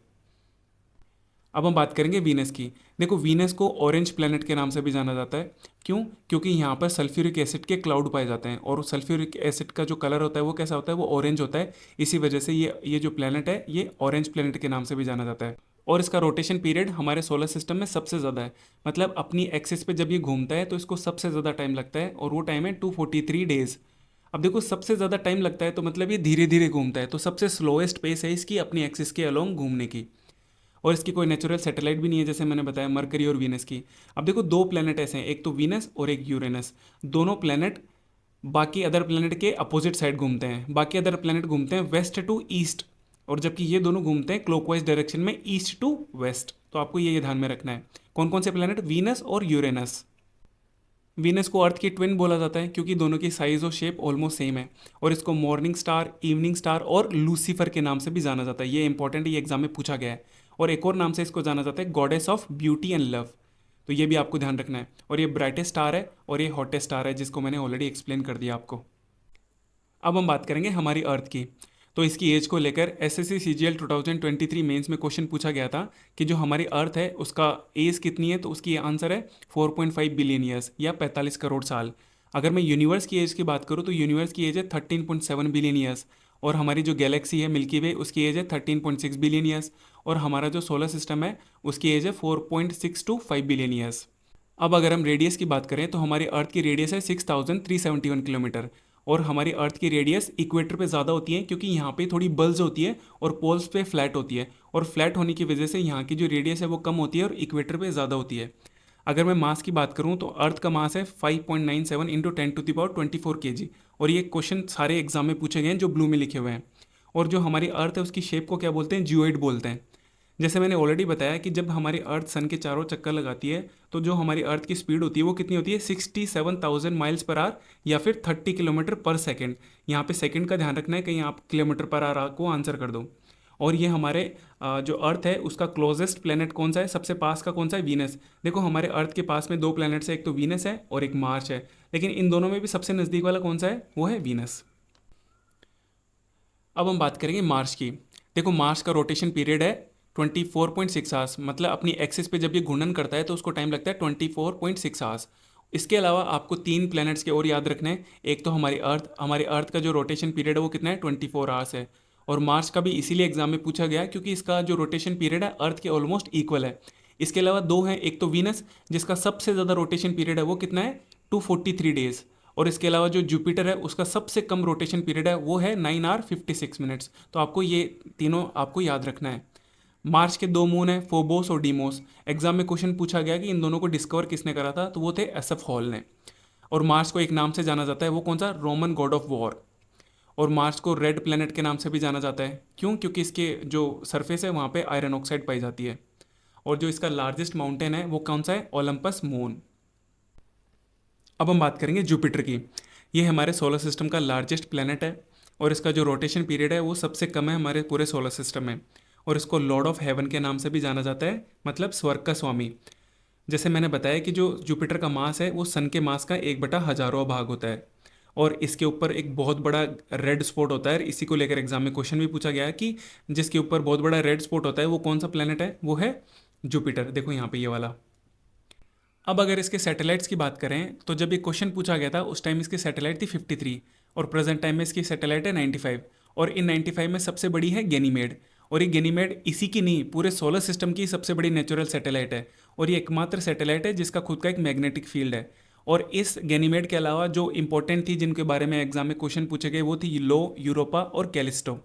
S1: अब हम बात करेंगे वीनस की। देखो वीनस को ऑरेंज प्लैनेट के नाम से भी जाना जाता है। क्यों? क्योंकि यहाँ पर सल्फ्यूरिक एसिड के क्लाउड पाए जाते हैं, और सल्फ्यूरिक एसिड का जो कलर होता है वो कैसा होता है? वो ऑरेंज होता है। इसी वजह से ये जो प्लैनेट है ये ऑरेंज प्लैनेट के नाम से भी जाना जाता है। और इसका रोटेशन पीरियड हमारे सोलर सिस्टम में सबसे ज़्यादा है। मतलब अपनी एक्सिस पे जब ये घूमता है तो इसको सबसे ज़्यादा टाइम लगता है, और वो टाइम है 243 डेज। अब देखो सबसे ज़्यादा टाइम लगता है तो मतलब ये धीरे धीरे घूमता है, तो सबसे स्लोएस्ट पेस है इसकी अपनी एक्सिस के अलोंग घूमने की। और इसकी कोई नेचुरल सैटेलाइट भी नहीं है, जैसे मैंने बताया मरकरी और वीनस की। अब देखो दो प्लैनेट ऐसे हैं, एक तो वीनस और एक यूरेनस। दोनों प्लैनेट बाकी अदर प्लेनेट के अपोजिट साइड घूमते हैं, बाकी अदर प्लेनेट घूमते हैं वेस्ट टू ईस्ट, और जबकि ये दोनों घूमते हैं क्लॉकवाइज डायरेक्शन में ईस्ट टू वेस्ट। तो आपको ये ध्यान में रखना है। कौन कौन से प्लेनेट? वीनस और यूरेनस। वीनस को अर्थ की ट्विन बोला जाता है क्योंकि दोनों की साइज और शेप ऑलमोस्ट सेम है, और इसको मॉर्निंग स्टार, इवनिंग स्टार और लूसीफर के नाम से भी जाना जाता है। ये इंपॉर्टेंट, ये एग्जाम में पूछा गया है। और एक और नाम से इसको जाना जाता है goddess of beauty and love. तो ये भी आपको ध्यान रखना है। और ये ब्राइटेस्ट स्टार है और ये हॉटेस्ट स्टार है, जिसको मैंने ऑलरेडी एक्सप्लेन कर दिया आपको। अब हम बात करेंगे हमारी अर्थ की। तो इसकी एज को लेकर एसएससी सीजीएल 2023 मेंस में क्वेश्चन पूछा गया था कि जो हमारी अर्थ है उसका एज कितनी है, तो उसकी आंसर है 4.5 बिलियन ईयर्स या 45 करोड़ साल। अगर मैं यूनिवर्स की एज की बात करूँ तो यूनिवर्स की एज है 13.7 बिलियन ईयर्स, और हमारी जो गैलेक्सी है मिल्की वे उसकी एज है 13.6 बिलियन ईयर्स, और हमारा जो सोलर सिस्टम है उसकी एज है 4.6 to 5 बिलियन ईयर्स। अब अगर हम रेडियस की बात करें तो हमारी अर्थ की रेडियस है 6371 किलोमीटर, और हमारी अर्थ की रेडियस इक्वेटर पे ज़्यादा होती है क्योंकि यहाँ पे थोड़ी बल्ज होती है और पोल्स पे फ्लैट होती है, और फ्लैट होने की वजह से यहाँ की जो रेडियस है वो कम होती है और इक्वेटर पे ज़्यादा होती है। अगर मैं मास की बात करूँ तो अर्थ का मास है 5.97 इंटू 10⁴ kg, और ये क्वेश्चन सारे एग्जाम में पूछे गए हैं जो ब्लू में लिखे हुए हैं। और जो हमारी अर्थ है उसकी शेप को क्या बोलते हैं? जियोइड बोलते हैं। जैसे मैंने ऑलरेडी बताया कि जब हमारी अर्थ सन के चारों चक्कर लगाती है तो जो हमारी अर्थ की स्पीड होती है वो कितनी होती है? 67,000 माइल्स पर आवर या फिर 30 किलोमीटर पर सेकेंड। यहाँ पे सेकेंड का ध्यान रखना है, कहीं आप किलोमीटर पर आवर को आंसर कर दो। और ये हमारे जो अर्थ है उसका क्लोजेस्ट प्लेनेट कौन सा है? सबसे पास का कौन सा है? वीनस। देखो हमारे अर्थ के पास में दो प्लैनेट्स है, एक तो वीनस है और एक मार्स है, लेकिन इन दोनों में भी सबसे नज़दीक वाला कौन सा है? वो है वीनस। अब हम बात करेंगे मार्स की। देखो मार्स का रोटेशन पीरियड है 24.6 आवर्स, मतलब अपनी एक्सिस पे जब ये घूर्णन करता है तो उसको टाइम लगता है 24.6 आवर्स। इसके अलावा आपको तीन प्लैनेट्स के और याद रखने हैं। एक तो हमारी अर्थ का जो रोटेशन पीरियड है वो कितना है? 24 आवर्स है। और मार्स का भी इसीलिए एग्जाम में पूछा गया क्योंकि इसका जो रोटेशन पीरियड है अर्थ के ऑलमोस्ट इक्वल है। इसके अलावा दो हैं, एक तो वीनस जिसका सबसे ज़्यादा रोटेशन पीरियड है वो कितना है? 243 डेज। और इसके अलावा जो जुपिटर है उसका सबसे कम रोटेशन पीरियड है वो है 9 hour 56 minutes। तो आपको ये तीनों आपको याद रखना है। मार्स के दो मून है, फोबोस और डीमोस। एग्जाम में क्वेश्चन पूछा गया कि इन दोनों को डिस्कवर किसने करा था, तो वो थे एसएफ हॉल ने। और मार्स को एक नाम से जाना जाता है, वो कौन सा? Roman God of war. और मार्स को रेड प्लेनेट के नाम से भी जाना जाता है। क्यों? क्योंकि इसके जो सरफेस है वहाँ पे आयरन ऑक्साइड पाई जाती है। और जो इसका लार्जेस्ट माउंटेन है वो कौन सा है? Olympus moon. अब हम बात करेंगे जुपिटर की। ये हमारे सोलर सिस्टम का लार्जेस्ट प्लेनेट है, और इसका जो रोटेशन पीरियड है वो सबसे कम है हमारे पूरे सोलर सिस्टम में। और इसको लॉर्ड ऑफ हेवन के नाम से भी जाना जाता है, मतलब स्वर्ग का स्वामी। जैसे मैंने बताया कि जो जुपिटर का मास है वो सन के मास का 1/1000वां भाग होता है, और इसके ऊपर एक बहुत बड़ा रेड स्पॉट होता है। इसी को लेकर एग्जाम में क्वेश्चन भी पूछा गया है कि जिसके ऊपर बहुत बड़ा रेड स्पॉट होता है वो कौन सा प्लेनेट है? वो है जुपिटर। देखो यहाँ पे ये वाला। अब अगर इसके सैटेलाइट्स की बात करें तो जब ये क्वेश्चन पूछा गया था उस टाइम इसकी सैटेलाइट थी 53, और प्रेजेंट टाइम में इसकी सैटेलाइट है 95। और इन 95 में सबसे बड़ी है गैनीमेड। और ये गैनीमेड इसी की नहीं, पूरे सोलर सिस्टम की सबसे बड़ी नेचुरल सैटेलाइट है, और ये एकमात्र सैटेलाइट है जिसका खुद का एक मैग्नेटिक फील्ड है। और इस गैनीमेड के अलावा जो इंपॉर्टेंट थी जिनके बारे में एग्जाम में क्वेश्चन पूछे गए वो थी लो, यूरोपा और कैलिस्टो।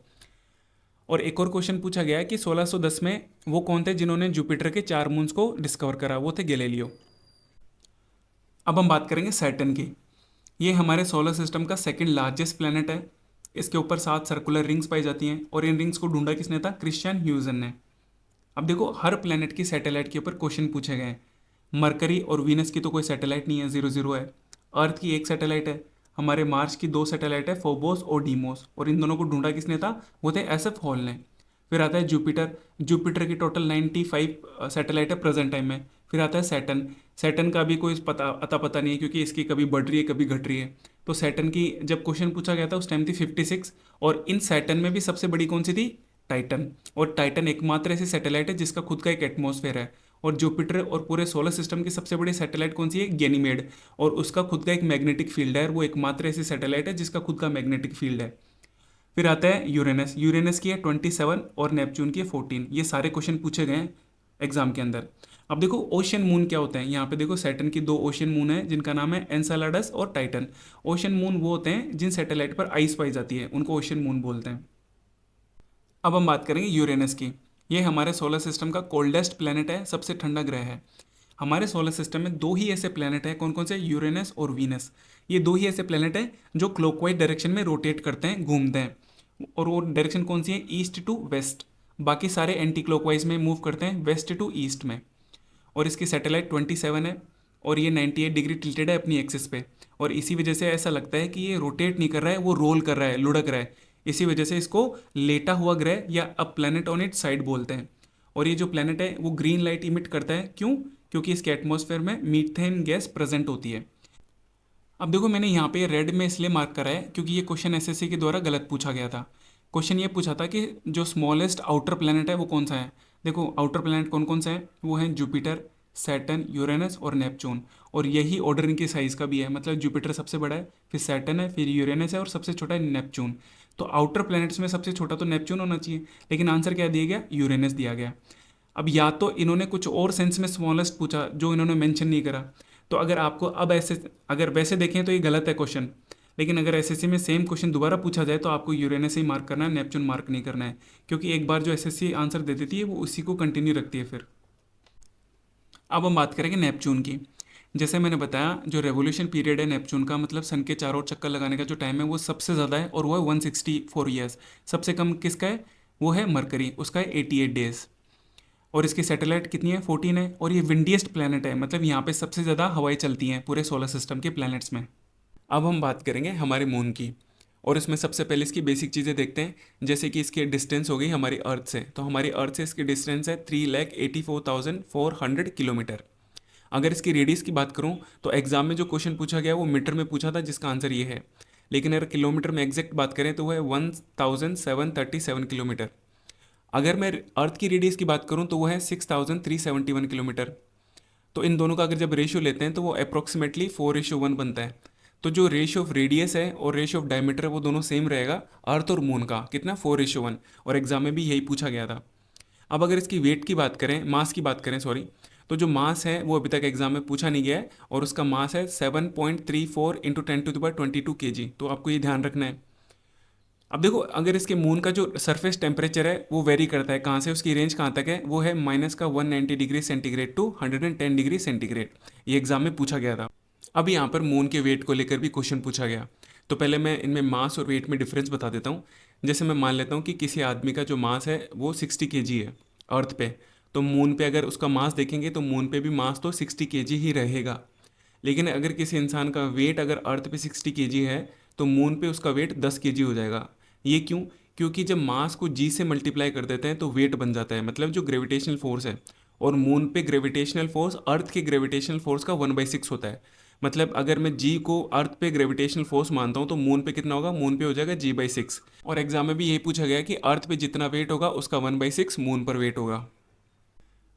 S1: और एक और क्वेश्चन पूछा गया कि 1610 में वो कौन थे जिन्होंने जुपिटर के 4 मून्स को डिस्कवर करा? वो थे गैलीलियो। अब हम बात करेंगे सैटर्न की। ये हमारे सोलर सिस्टम का सेकंड लार्जेस्ट प्लेनेट है। इसके ऊपर 7 सर्कुलर रिंग्स पाई जाती हैं, और इन रिंग्स को ढूंढा किसने था? क्रिश्चियन ह्यूजन ने। अब देखो हर प्लेनेट की सैटेलाइट के ऊपर क्वेश्चन पूछे गए हैं। मरकरी और वीनस की तो कोई सैटेलाइट नहीं है, 0 0 है। अर्थ की एक सैटेलाइट है, हमारे मार्स की 2 सैटेलाइट है, फोबोस और डीमोस, और इन दोनों को ढूंढा किसने था? वो थे एसएफ हॉल ने। फिर आता है जुपिटर। जुपिटर की टोटल 95 सैटेलाइट है प्रेजेंट टाइम में। फिर आता है सैटर्न। सैटर्न का भी कोई पता नहीं है क्योंकि इसकी कभी बढ़ रही है कभी घट रही है। तो सैटर्न की जब क्वेश्चन पूछा गया था उस टाइम थी 56, और इन सैटर्न में भी सबसे बड़ी कौन सी थी? टाइटन। और टाइटन एकमात्र ऐसी सैटेलाइट है जिसका खुद का एक एटमॉस्फेयर है। और जुपिटर और पूरे सोलर सिस्टम की सबसे बड़ी सैटेलाइट कौन सी है? गैनीमेड। और उसका खुद का एक मैग्नेटिक फील्ड है, और वो एकमात्र ऐसी सैटेलाइट है जिसका खुद का मैग्नेटिक फील्ड है। फिर आता है यूरेनस। यूरेनस की है 27 और नेपच्यून की है 14। ये सारे क्वेश्चन पूछे गए हैं एग्जाम के अंदर। अब देखो ओशन मून क्या होते हैं। यहाँ पे देखो सैटर्न की 2 ओशन मून है जिनका नाम है एनसेलाडस और टाइटन। ओशन मून वो होते हैं जिन सैटेलाइट पर आइस पाई जाती है, उनको ओशन मून बोलते हैं। अब हम बात करेंगे यूरेनस की। ये हमारे सोलर सिस्टम का कोल्डेस्ट प्लेनेट है, सबसे ठंडा ग्रह है। हमारे सोलर सिस्टम में दो ही ऐसे प्लेनेट हैं, कौन कौन से, यूरेनस और वीनस। ये दो ही ऐसे प्लेनेट हैं जो क्लॉकवाइज डायरेक्शन में रोटेट करते हैं, घूमते हैं, और वो डायरेक्शन कौन सी है, ईस्ट टू वेस्ट। बाकी सारे एंटी क्लॉकवाइज में मूव करते हैं, वेस्ट टू ईस्ट में। और इसकी सैटेलाइट 27 है, और ये 98 डिग्री टिल्टेड है अपनी एक्सिस पे, और इसी वजह से ऐसा लगता है कि ये रोटेट नहीं कर रहा है, वो रोल कर रहा है, लुढ़क रहा है। इसी वजह से इसको लेटा हुआ ग्रह या a planet on it side बोलते हैं। और ये जो प्लैनेट है वो ग्रीन लाइट इमिट करता है, क्यों, क्योंकि इसके एटमॉस्फेयर में मीथेन गैस प्रेजेंट होती है। अब देखो मैंने यहाँ पे रेड में इसलिए मार्क करा है क्योंकि ये क्वेश्चन एसएससी के द्वारा गलत पूछा गया था। क्वेश्चन ये पूछा था कि जो स्मॉलेस्ट आउटर प्लैनेट है वो कौन सा है। देखो आउटर प्लैनेट कौन कौन सा है, वो है जुपिटर, सैटर्न, यूरेनस और नेपच्यून। और यही ऑर्डर इनकी साइज़ का भी है, मतलब जुपिटर सबसे बड़ा है, फिर सैटर्न है, फिर यूरेनस है और सबसे छोटा है नेपच्यून। तो आउटर प्लैनेट्स में सबसे छोटा तो नेपच्यून होना चाहिए, लेकिन आंसर क्या दिया गया, यूरेनस दिया गया। अब या तो इन्होंने कुछ और सेंस में स्मॉलेस्ट पूछा जो इन्होंने मेंशन नहीं करा। तो अगर आपको अब ऐसे, अगर वैसे देखें तो ये गलत है क्वेश्चन, लेकिन अगर एसएससी में सेम क्वेश्चन दोबारा पूछा जाए तो आपको यूरेनस ही मार्क करना है, नेपच्यून मार्क नहीं करना है, क्योंकि एक बार जो एसएससी आंसर दे देती है वो उसी को कंटिन्यू रखती है फिर। अब हम बात करेंगे नेपच्यून की। जैसे मैंने बताया जो रेवोल्यूशन पीरियड है नेपच्यून का, मतलब सन के चारों ओर चक्कर लगाने का जो टाइम है वो सबसे ज़्यादा है, और वो है 164 ईयर्स। सबसे कम किसका है, वो है मरकरी, उसका है 88 डेज। और इसकी सैटेलाइट कितनी है, 14 है, और ये विंडीएस्ट प्लैनेट है, मतलब यहाँ पे सबसे ज़्यादा हवाएं चलती हैं पूरे सोलर सिस्टम के प्लैनेट्स में। अब हम बात करेंगे हमारे मून की, और इसमें सबसे पहले इसकी बेसिक चीज़ें देखते हैं। जैसे कि इसकी डिस्टेंस हो गई हमारी अर्थ से, तो हमारी अर्थ से इसकी डिस्टेंस है 3,84,400 किलोमीटर। अगर इसकी रेडियस की बात करूँ तो एग्जाम में जो क्वेश्चन पूछा गया वो मीटर में पूछा था, जिसका आंसर ये है। लेकिन अगर किलोमीटर में एग्जैक्ट बात करें तो वो है 1,737 किलोमीटर। अगर मैं अर्थ की रेडियस की बात करूं तो वो है 6,371 किलोमीटर। तो इन दोनों का अगर जब रेशियो लेते हैं तो वो अप्रोक्सीमेटली 4:1 बनता है। तो जो रेशियो ऑफ रेडियस है और रेशियो ऑफ डायमीटर है वो दोनों सेम रहेगा अर्थ और मून का, कितना, 4:1। और एग्जाम में भी यही पूछा गया था। अब अगर इसकी वेट की बात करें, मास की बात करें सॉरी, तो जो मास है वो अभी तक एग्जाम में पूछा नहीं गया है, और उसका मास है 7.34 इंटू 10⁻22 kg। तो आपको ये ध्यान रखना है। अब देखो अगर इसके मून का जो सरफेस टेम्परेचर है वो वेरी करता है, कहाँ से, उसकी रेंज कहाँ तक है, वो है -190 degree centigrade to 110 degree centigrade. ये एग्जाम में पूछा गया था। अब यहाँ पर मून के वेट को लेकर भी क्वेश्चन पूछा गया। तो पहले मैं इनमें मास और वेट में डिफरेंस बता देता हूँ। जैसे मैं मान लेता हूँ कि किसी आदमी का जो मास है वो 60 kg है अर्थ पे, तो मून पे अगर उसका मास देखेंगे तो मून पे भी मास तो 60 kg ही रहेगा। लेकिन अगर किसी इंसान का वेट अगर अर्थ पे 60 kg है तो मून पे उसका वेट 10 kg हो जाएगा। ये क्यों, क्योंकि जब मास को जी से मल्टीप्लाई कर देते हैं तो वेट बन जाता है, मतलब जो ग्रेविटेशनल फोर्स है। और मून पे ग्रेविटेशनल फोर्स अर्थ के ग्रेविटेशनल फोर्स का 1/6 होता है। मतलब अगर मैं जी को अर्थ पे ग्रेविटेशनल फोर्स मानता हूँ तो मून पे कितना होगा, मून पे हो जाएगा g/6। और एग्जाम में भी यही पूछा गया कि अर्थ पे जितना वेट होगा उसका 1/6 मून पर वेट होगा।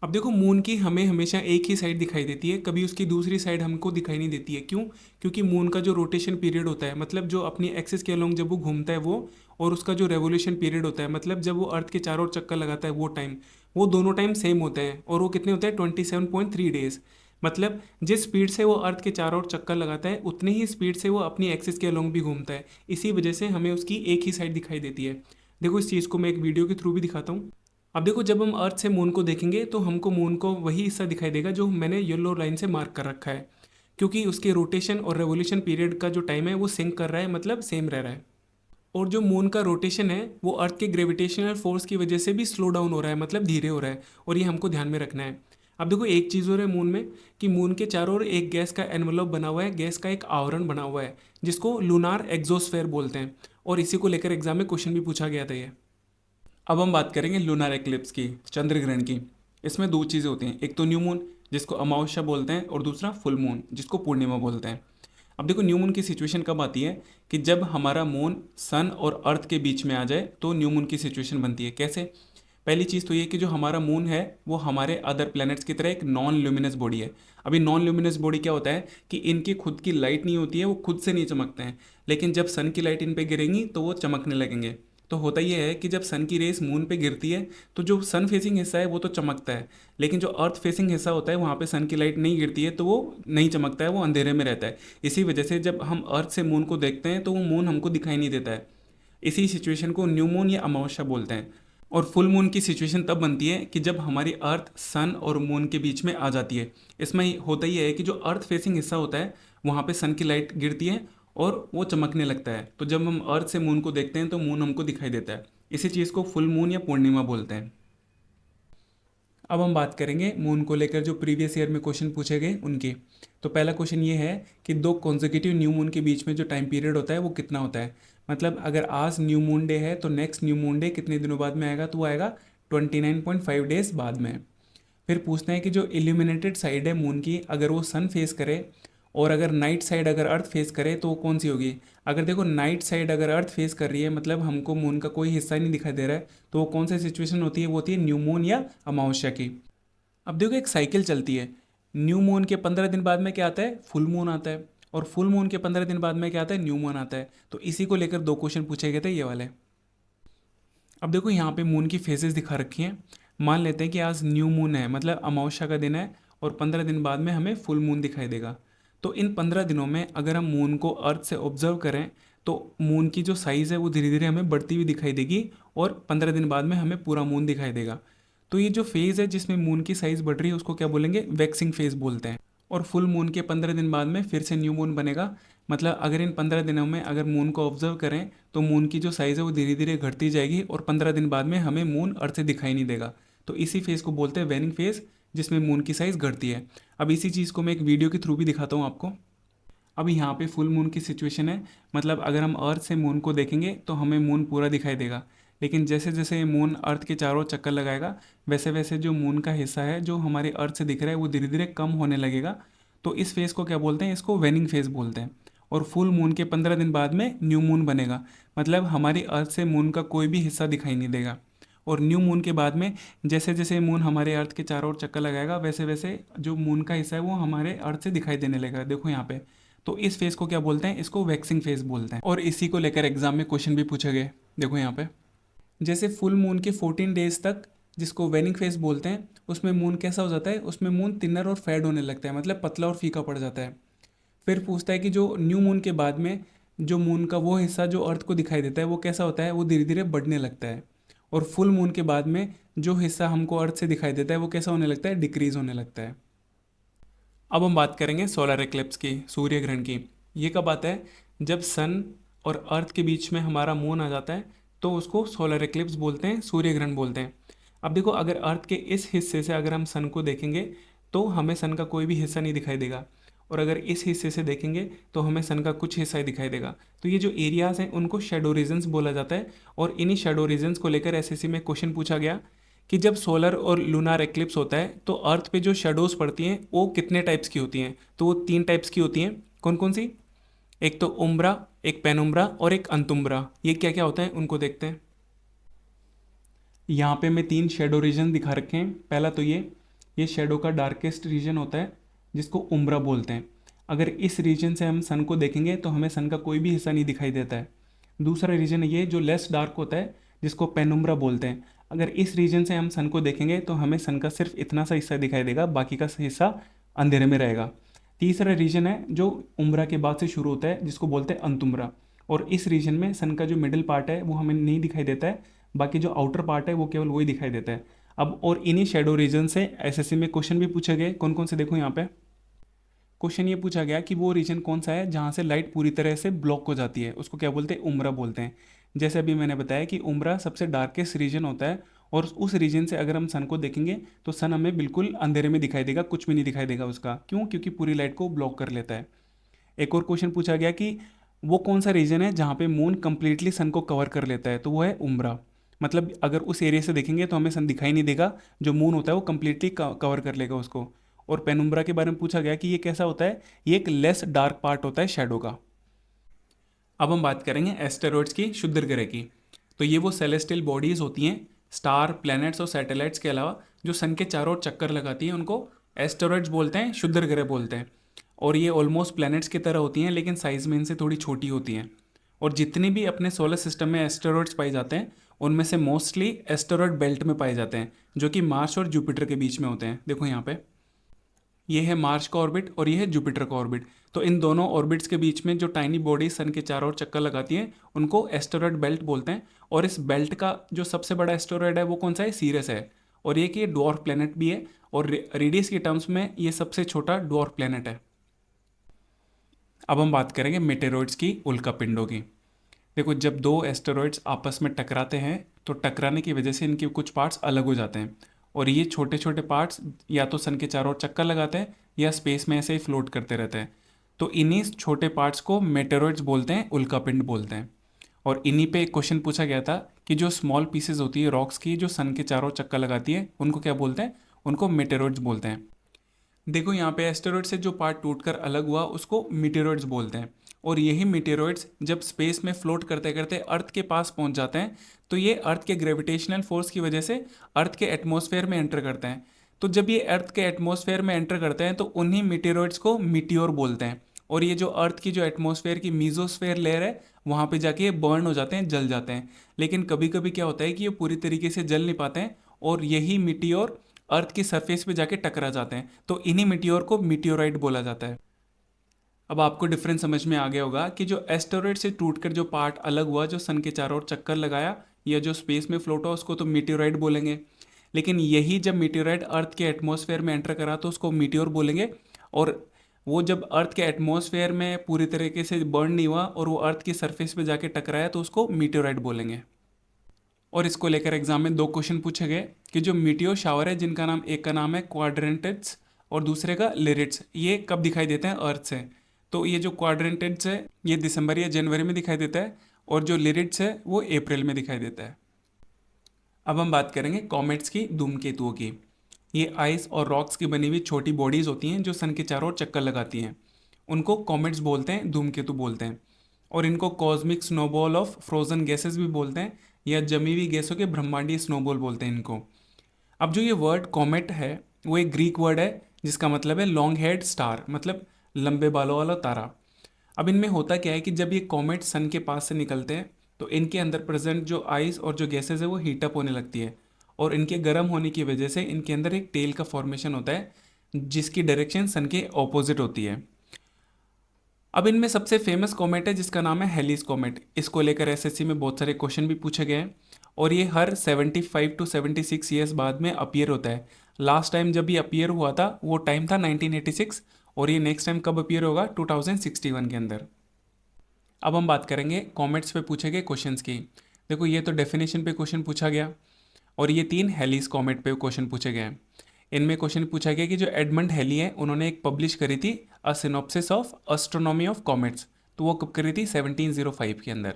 S1: अब देखो मून की हमें हमेशा एक ही साइड दिखाई देती है, कभी उसकी दूसरी साइड हमको दिखाई नहीं देती है। क्यों, क्योंकि मून का जो रोटेशन पीरियड होता है, मतलब जो अपनी एक्सिस के अलोंग जब वो घूमता है वो, और उसका जो रेवोल्यूशन पीरियड होता है, मतलब जब वो अर्थ के चारों ओर चक्कर लगाता है वो टाइम, वो दोनों टाइम सेम होते हैं। और वो कितने होते हैं, 27.3 डेज। मतलब जिस स्पीड से वो अर्थ के चारों ओर चक्कर लगाता है उतनी ही स्पीड से वो अपनी एक्सिस के अलोंग भी घूमता है। इसी वजह से हमें उसकी एक ही साइड दिखाई देती है। देखो इस चीज़ को मैं एक वीडियो के थ्रू भी दिखाता हूँ। अब देखो जब हम अर्थ से मून को देखेंगे तो हमको मून को वही हिस्सा दिखाई देगा जो मैंने येलो लाइन से मार्क कर रखा है, क्योंकि उसके रोटेशन और रेवोल्यूशन पीरियड का जो टाइम है वो सिंक कर रहा है, मतलब सेम रह रहा है। और जो मून का रोटेशन है वो अर्थ के ग्रेविटेशनल फोर्स की वजह से भी स्लो डाउन हो रहा है, मतलब धीरे हो रहा है, और ये हमको ध्यान में रखना है। अब देखो एक चीज़ हो रहा है मून में कि मून के चारों ओर एक गैस का एनवलप बना हुआ है, गैस का एक आवरण बना हुआ है, जिसको लूनार एक्सोस्फेयर बोलते हैं। और इसी को लेकर एग्जाम में क्वेश्चन भी पूछा गया था ये। अब हम बात करेंगे लूनार एक्लिप्स की, चंद्र ग्रहण की। इसमें दो चीज़ें होती हैं, एक तो न्यू मून जिसको अमावस्या बोलते हैं, और दूसरा फुल मून जिसको पूर्णिमा बोलते हैं। अब देखो न्यू मून की सिचुएशन कब आती है कि जब हमारा मून सन और अर्थ के बीच में आ जाए तो न्यू मून की सिचुएशन बनती है। कैसे, पहली चीज़ तो ये कि जो हमारा मून है वो हमारे अदर प्लैनेट्स की तरह एक नॉन ल्यूमिनस बॉडी है। अभी नॉन ल्यूमिनस बॉडी क्या होता है कि इनकी खुद की लाइट नहीं होती है, वो खुद से नहीं चमकते हैं, लेकिन जब सन की लाइट इन पे गिरेंगी तो वो चमकने लगेंगे। तो होता यह है कि जब सन की रेस मून पे गिरती है तो जो सन फेसिंग हिस्सा है वो तो चमकता है, लेकिन जो अर्थ फेसिंग हिस्सा होता है वहाँ पे सन की लाइट नहीं गिरती है तो वो नहीं चमकता है, वो अंधेरे में रहता है। इसी वजह से जब हम अर्थ से मून को देखते हैं तो वो मून हमको दिखाई नहीं देता है। इसी सिचुएशन को न्यू मून या अमावस्या बोलते हैं। और फुल मून की सिचुएशन तब बनती है कि जब हमारी अर्थ सन और मून के बीच में आ जाती है। इसमें होता ही है कि जो अर्थ फेसिंग हिस्सा होता है वहाँ पे सन की लाइट गिरती है और वो चमकने लगता है। तो जब हम अर्थ से मून को देखते हैं तो मून हमको दिखाई देता है। इसी चीज़ को फुल मून या पूर्णिमा बोलते हैं। अब हम बात करेंगे मून को लेकर जो प्रीवियस ईयर में क्वेश्चन पूछे गए उनके। तो पहला क्वेश्चन ये है कि दो कॉन्जिक्यूटिव न्यू मून के बीच में जो टाइम पीरियड होता है वो कितना होता है। मतलब अगर आज न्यू मून डे है तो नेक्स्ट न्यू मून डे कितने दिनों बाद में आएगा, तो वो आएगा 29.5 डेज बाद में। फिर पूछते हैं कि जो इल्यूमिनेटेड साइड है मून की, अगर वो सन फेस करे और अगर नाइट साइड अगर अर्थ फेस करे तो वो कौन सी होगी। अगर देखो नाइट साइड अगर अर्थ फेस कर रही है मतलब हमको मून का कोई हिस्सा ही नहीं दिखाई दे रहा है, तो वो कौन सी सिचुएशन होती है, वो होती है न्यू मून या अमावस्या की। अब देखो एक साइकिल चलती है, न्यू मून के 15 दिन बाद में क्या आता है, फुल मून आता है, और फुल मून के 15 दिन बाद में क्या आता है, न्यू मून आता है। तो इसी को लेकर दो क्वेश्चन पूछे गए थे ये वाले। अब देखो यहाँ पे मून की फेजेस दिखा रखी हैं। मान लेते हैं कि आज न्यू मून है मतलब अमावस्या का दिन है, और 15 दिन बाद में हमें फुल मून दिखाई देगा। तो इन 15 दिनों में अगर हम मून को अर्थ से ऑब्जर्व करें तो मून की जो साइज़ है वो धीरे धीरे हमें बढ़ती हुई दिखाई देगी, और 15 दिन बाद में हमें पूरा मून दिखाई देगा। तो ये जो फेज़ है जिसमें मून की साइज़ बढ़ रही है उसको क्या बोलेंगे, वैक्सिंग फेज़ बोलते हैं। और फुल मून के 15 दिन बाद में फिर से न्यू मून बनेगा। मतलब अगर इन 15 दिनों में अगर मून को ऑब्जर्व करें तो मून की जो साइज़ है वो धीरे धीरे घटती जाएगी, और 15 दिन बाद में हमें मून अर्थ से दिखाई नहीं देगा। तो इसी फेज़ को बोलते हैं वेनिंग फेज़, जिसमें मून की साइज़ घटती है। अब इसी चीज़ को मैं एक वीडियो के थ्रू भी दिखाता हूँ आपको। अब यहाँ पे फुल मून की सिचुएशन है, मतलब अगर हम अर्थ से मून को देखेंगे तो हमें मून पूरा दिखाई देगा। लेकिन जैसे जैसे मून अर्थ के चारों चक्कर लगाएगा वैसे वैसे जो मून का हिस्सा है जो हमारे अर्थ से दिख रहा है वो धीरे धीरे कम होने लगेगा। तो इस फेज़ को क्या बोलते हैं, इसको वेनिंग फेज़ बोलते हैं। और फुल मून के 15 दिन बाद में न्यू मून बनेगा, मतलब हमारी अर्थ से मून का कोई भी हिस्सा दिखाई नहीं देगा। और न्यू मून के बाद में जैसे जैसे मून हमारे अर्थ के चारों ओर चक्कर लगाएगा वैसे वैसे जो मून का हिस्सा है वो हमारे अर्थ से दिखाई देने लगेगा। देखो यहाँ पे, तो इस फेज़ को क्या बोलते हैं, इसको वैक्सिंग फेज़ बोलते हैं। और इसी को लेकर एग्जाम में क्वेश्चन भी पूछे गए। देखो यहाँ पे, जैसे फुल मून के 14 डेज तक जिसको वेनिंग फेज बोलते हैं उसमें मून कैसा हो जाता है, उसमें मून थिनर और फेड होने लगता है, मतलब पतला और फीका पड़ जाता है। फिर पूछता है कि जो न्यू मून के बाद में जो मून का वो हिस्सा जो अर्थ को दिखाई देता है वो कैसा होता है, वो धीरे धीरे बढ़ने लगता है। और फुल मून के बाद में जो हिस्सा हमको अर्थ से दिखाई देता है वो कैसा होने लगता है, डिक्रीज होने लगता है। अब हम बात करेंगे सोलर एक्लिप्स की, सूर्य ग्रहण की। ये कब आता है, जब सन और अर्थ के बीच में हमारा मून आ जाता है तो उसको सोलर एक्लिप्स बोलते हैं, सूर्य ग्रहण बोलते हैं। अब देखो अगर अर्थ के इस हिस्से से अगर हम सन को देखेंगे तो हमें सन का कोई भी हिस्सा नहीं दिखाई देगा, और अगर इस हिस्से से देखेंगे तो हमें सन का कुछ हिस्सा ही दिखाई देगा। तो ये जो एरियाज हैं उनको शेडो रीजन्स बोला जाता है। और इन्हीं शेडो रीजन्स को लेकर एसएससी में क्वेश्चन पूछा गया कि जब सोलर और लूनार एक्लिप्स होता है तो अर्थ पे जो शेडोज पड़ती हैं वो कितने टाइप्स की होती हैं। तो वो 3 टाइप्स की होती हैं। कौन कौन सी, एक तो उम्ब्रा, एक पेनुम्ब्रा और एक अंतुम्ब्रा। ये क्या क्या होता है उनको देखते हैं। यहाँ पे मैं 3 शेडो रीजन दिखा रखे हैं। पहला तो ये शेडो का डार्केस्ट रीजन होता है जिसको उम्ब्रा बोलते हैं। अगर इस रीजन से हम सन को देखेंगे तो हमें सन का कोई भी हिस्सा नहीं दिखाई देता है। दूसरा रीजन है ये जो लेस डार्क होता है जिसको पेनुम्ब्रा बोलते हैं। अगर इस रीजन से हम सन को देखेंगे तो हमें सन का सिर्फ इतना सा हिस्सा दिखाई देगा, बाकी का हिस्सा अंधेरे में रहेगा। तीसरा रीजन है जो उम्ब्रा के बाद से शुरू होता है जिसको बोलते हैं अंतुम्ब्रा, और इस रीजन में सन का जो मिडिल पार्ट है वो हमें नहीं दिखाई देता है, बाकी जो आउटर पार्ट है वो केवल वही दिखाई देता है। अब और इन्हीं शेडो रीजन से एसएससी में क्वेश्चन भी पूछे गए। कौन कौन से, देखो यहाँ पे क्वेश्चन ये पूछा गया कि वो रीजन कौन सा है जहाँ से लाइट पूरी तरह से ब्लॉक हो जाती है, उसको क्या बोलते हैं, उम्ब्रा बोलते हैं। जैसे अभी मैंने बताया कि उम्ब्रा सबसे डार्केस्ट रीजन होता है, और उस रीजन से अगर हम सन को देखेंगे तो सन हमें बिल्कुल अंधेरे में दिखाई देगा, कुछ भी नहीं दिखाई देगा उसका। क्यों, क्योंकि पूरी लाइट को ब्लॉक कर लेता है। एक और क्वेश्चन पूछा गया कि वो कौन सा रीजन है जहाँ पे मून कंप्लीटली सन को कवर कर लेता है, तो वो है उम्ब्रा। मतलब अगर उस एरिया से देखेंगे तो हमें सन दिखाई नहीं देगा, जो मून होता है वो कंप्लीटली कवर कर लेगा उसको। और पेनुम्ब्रा के बारे में पूछा गया कि ये कैसा होता है, ये एक लेस डार्क पार्ट होता है शैडो का। अब हम बात करेंगे एस्टेरॉइड्स की, शुद्ध ग्रह की। तो ये वो सेलेस्टियल बॉडीज होती हैं, स्टार, प्लैनेट्स और सैटेलाइट्स के अलावा जो सन के चारों ओर चक्कर लगाती हैं उनको एस्टेरॉइड्स बोलते हैं, शुद्ध ग्रह बोलते हैं। और ये ऑलमोस्ट प्लैनेट्स की तरह होती हैं लेकिन साइज में इनसे थोड़ी छोटी होती हैं। और जितनी भी अपने सोलर सिस्टम में एस्टेरॉइड्स पाए जाते हैं उनमें से मोस्टली एस्टेरॉइड बेल्ट में पाए जाते हैं, जो कि मार्स और जुपिटर के बीच में होते हैं। देखो यहाँ पे ये है मार्स का ऑर्बिट और ये है जुपिटर का ऑर्बिट। तो इन दोनों ऑर्बिट्स के बीच में जो टाइनी बॉडी सन के चारों ओर चक्कर लगाती हैं उनको एस्टेरॉयड बेल्ट बोलते हैं। और इस बेल्ट का जो सबसे बड़ा एस्टेरॉयड है वो कौन सा है, सीरस है। और ये कि डॉर्फ प्लैनेट भी है और रेडियस के टर्म्स में ये सबसे छोटा डॉर्फ प्लैनेट है। अब हम बात करेंगे मेटेरॉइड्स की, उल्कापिंडों की। देखो जब दो एस्टेरॉइड्स आपस में टकराते हैं तो टकराने की वजह से इनके कुछ पार्ट्स अलग हो जाते हैं और ये छोटे छोटे पार्ट्स या तो सन के चारों ओर चक्कर लगाते हैं या स्पेस में ऐसे ही फ्लोट करते रहते हैं। तो इन्हीं छोटे पार्ट्स को मेटेरॉइड्स बोलते हैं, उल्कापिंड बोलते हैं। और इन्हीं पे एक क्वेश्चन पूछा गया था कि जो स्मॉल पीसेज होती है रॉक्स की जो सन के चारों ओर चक्कर लगाती है उनको क्या बोलते हैं, उनको मेटेरॉइड्स बोलते हैं। देखो यहाँ पे एस्टेरॉइड से जो पार्ट टूटकर अलग हुआ उसको मीटेरॉइड्स बोलते हैं। और यही मीटेरॉइड्स जब स्पेस में फ्लोट करते करते अर्थ के पास पहुंच जाते हैं तो ये अर्थ के ग्रेविटेशनल फोर्स की वजह से अर्थ के एटमॉस्फेयर में एंटर करते हैं। तो जब ये अर्थ के एटमॉस्फेयर में एंटर करते हैं तो उन्हीं मीटेरॉइड्स को मीटियोर बोलते हैं। और ये जो अर्थ की जो एटमॉस्फेयर की मीजोस्फेयर लेयर है वहाँ पे जाके ये बर्न हो जाते हैं, जल जाते हैं। लेकिन कभी कभी क्या होता है कि ये पूरी तरीके से जल नहीं पाते हैं और यही मीटियोर अर्थ की सरफेस पे जाके टकरा जाते हैं। तो इन्हीं मीटियोर को मीटियोराइट बोला जाता है। अब आपको डिफरेंस समझ में आ गया होगा कि जो एस्टेरॉइड से टूटकर जो पार्ट अलग हुआ, जो सन के चारों ओर चक्कर लगाया या जो स्पेस में फ्लोट हुआ, उसको तो मीटियोराइट बोलेंगे। लेकिन यही जब मीटियोराइट अर्थ के एटमॉस्फेयर में एंटर करा तो उसको मीटियोर बोलेंगे। और वो जब अर्थ के एटमॉस्फेयर में पूरी तरीके से बर्न नहीं हुआ और वो अर्थ की सरफेस पे जाके टकराया तो उसको मीटियोराइट बोलेंगे। और इसको लेकर एग्जाम में दो क्वेश्चन पूछे गए कि जो मीटियो शावर है जिनका नाम, एक का नाम है क्वाड्रेंटिड्स और दूसरे का लिरिड्स, ये कब दिखाई देते हैं अर्थ से। तो ये जो क्वाड्रेंटिड्स है ये दिसंबर या जनवरी में दिखाई देता है और जो लिरिड्स है वो अप्रैल में दिखाई देता है। अब हम बात करेंगे कॉमेट्स की, धूमकेतुओं की। ये आइस और रॉक्स की बनी हुई छोटी बॉडीज होती हैं जो सन के चारों ओर चक्कर लगाती हैं, उनको कॉमेट्स बोलते हैं, धूमकेतु बोलते हैं। और इनको cosmic snowball of frozen gases भी बोलते हैं या जमी हुई गैसों के ब्रह्मांडीय स्नोबॉल बोलते हैं इनको। अब जो ये वर्ड कॉमेट है वो एक ग्रीक वर्ड है जिसका मतलब है लॉन्ग हेड स्टार, मतलब लंबे बालों वाला तारा। अब इनमें होता क्या है कि जब ये कॉमेट सन के पास से निकलते हैं तो इनके अंदर प्रेजेंट जो आइस और जो गैसेज है वो हीटअप होने लगती है और इनके गर्म होने की वजह से इनके अंदर एक टेल का फॉर्मेशन होता है जिसकी डायरेक्शन सन के ऑपोजिट होती है। अब इनमें सबसे फेमस कॉमेट है जिसका नाम है हेलिस कॉमेट। इसको लेकर एसएससी में बहुत सारे क्वेश्चन भी पूछे गए हैं और ये हर 75 टू 76 ईयर्स बाद में अपीयर होता है। लास्ट टाइम जब ये अपीयर हुआ था वो टाइम था 1986 और ये नेक्स्ट टाइम कब अपीयर होगा, 2061 के अंदर। अब हम बात करेंगे कॉमेट्स पे पूछे गए क्वेश्चंस की। देखो ये तो डेफिनेशन पे क्वेश्चन पूछा गया और ये तीन हेलीज कॉमेट पे क्वेश्चन पूछे गए हैं। इनमें क्वेश्चन पूछा गया कि जो एडमंड हेली है उन्होंने एक पब्लिश करी थी a synopsis of astronomy of comets, तो वो कब करी थी 1705 के अंदर।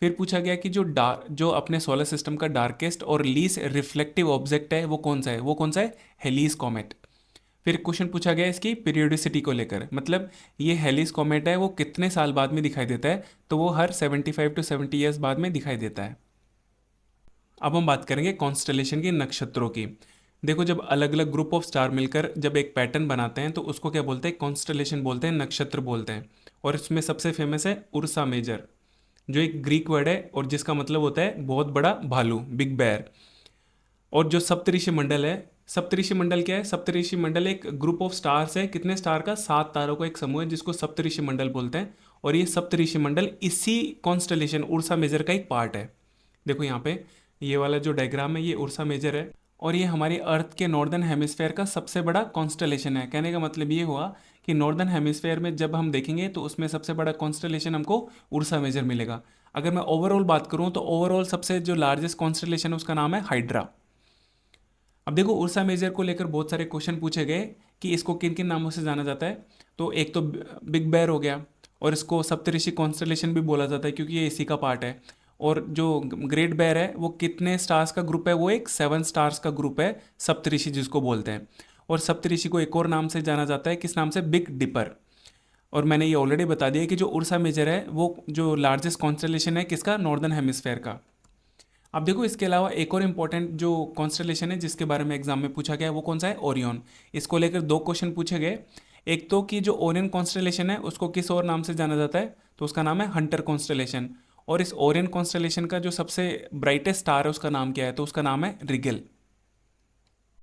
S1: फिर पूछा गया कि जो अपने सोलर सिस्टम का डार्केस्ट और लीस्ट रिफ्लेक्टिव ऑब्जेक्ट है वो कौन सा है, वो कौन सा है, हेलीज कॉमेट। फिर क्वेश्चन पूछा गया इसकी पीरियोडिसिटी को लेकर, मतलब ये हेलीज कॉमेट है वो कितने साल बाद में दिखाई देता है, तो वो हर 75 टू 70 ईयर्स बाद में दिखाई देता है। अब हम बात करेंगे कॉन्स्टलेशन की, नक्षत्रों की। देखो जब अलग अलग ग्रुप ऑफ स्टार मिलकर जब एक पैटर्न बनाते हैं तो उसको क्या बोलते हैं, कॉन्स्टलेशन बोलते हैं, नक्षत्र बोलते हैं। और इसमें सबसे फेमस है उर्सा मेजर, जो एक ग्रीक वर्ड है और जिसका मतलब होता है बहुत बड़ा भालू, बिग बेयर। और जो सप्तऋषि मंडल है, सप्तऋषि मंडल क्या है, सप्तऋषि मंडल एक ग्रुप ऑफ स्टार्स है, कितने स्टार का, 7 तारों का एक समूह है जिसको सप्तऋषि मंडल बोलते हैं। और ये सप्तऋषि मंडल इसी कॉन्स्टलेशन उर्सा मेजर का एक पार्ट है। देखो यहाँ पे ये वाला जो डायग्राम है ये उर्सा मेजर है और ये हमारी अर्थ के नॉर्दर्न हेमिस्फेयर का सबसे बड़ा कॉन्स्टलेशन है। कहने का मतलब ये हुआ कि नॉर्दर्न हेमिस्फेयर में जब हम देखेंगे तो उसमें सबसे बड़ा कॉन्स्टलेशन हमको उर्सा मेजर मिलेगा। अगर मैं ओवरऑल बात करूँ तो ओवरऑल सबसे जो लार्जेस्ट कॉन्स्टलेशन है उसका नाम है हाइड्रा। अब देखो उर्सा मेजर को लेकर बहुत सारे क्वेश्चन पूछे गए कि इसको किन किन नामों से जाना जाता है। तो एक तो बिग बेयर हो गया और इसको सप्तऋषि कॉन्स्टलेशन भी बोला जाता है क्योंकि ये इसी का पार्ट है। और जो ग्रेट बेयर है वो कितने स्टार्स का ग्रुप है, वो एक 7 स्टार्स का ग्रुप है, सप्तऋषि जिसको बोलते हैं। और सप्तऋषि को एक और नाम से जाना जाता है, किस नाम से, बिग डिपर। और मैंने ये ऑलरेडी बता दिया कि जो उर्सा मेजर है वो जो लार्जेस्ट कॉन्स्टलेशन है किसका, नॉर्दर्न हेमिस्फेयर का। अब देखो इसके अलावा एक और इम्पॉर्टेंट जो कॉन्स्टलेशन है जिसके बारे में एग्जाम में पूछा गया है वो कौन सा है, ओरियन। इसको लेकर दो क्वेश्चन पूछे गए। एक तो कि जो ओरियन कॉन्स्टलेशन है उसको किस और नाम से जाना जाता है, तो उसका नाम है हंटर कॉन्स्टलेशन। और इस ओरियन कॉन्स्टलेशन का जो सबसे ब्राइटेस्ट स्टार है उसका नाम क्या है, तो उसका नाम है रिगेल।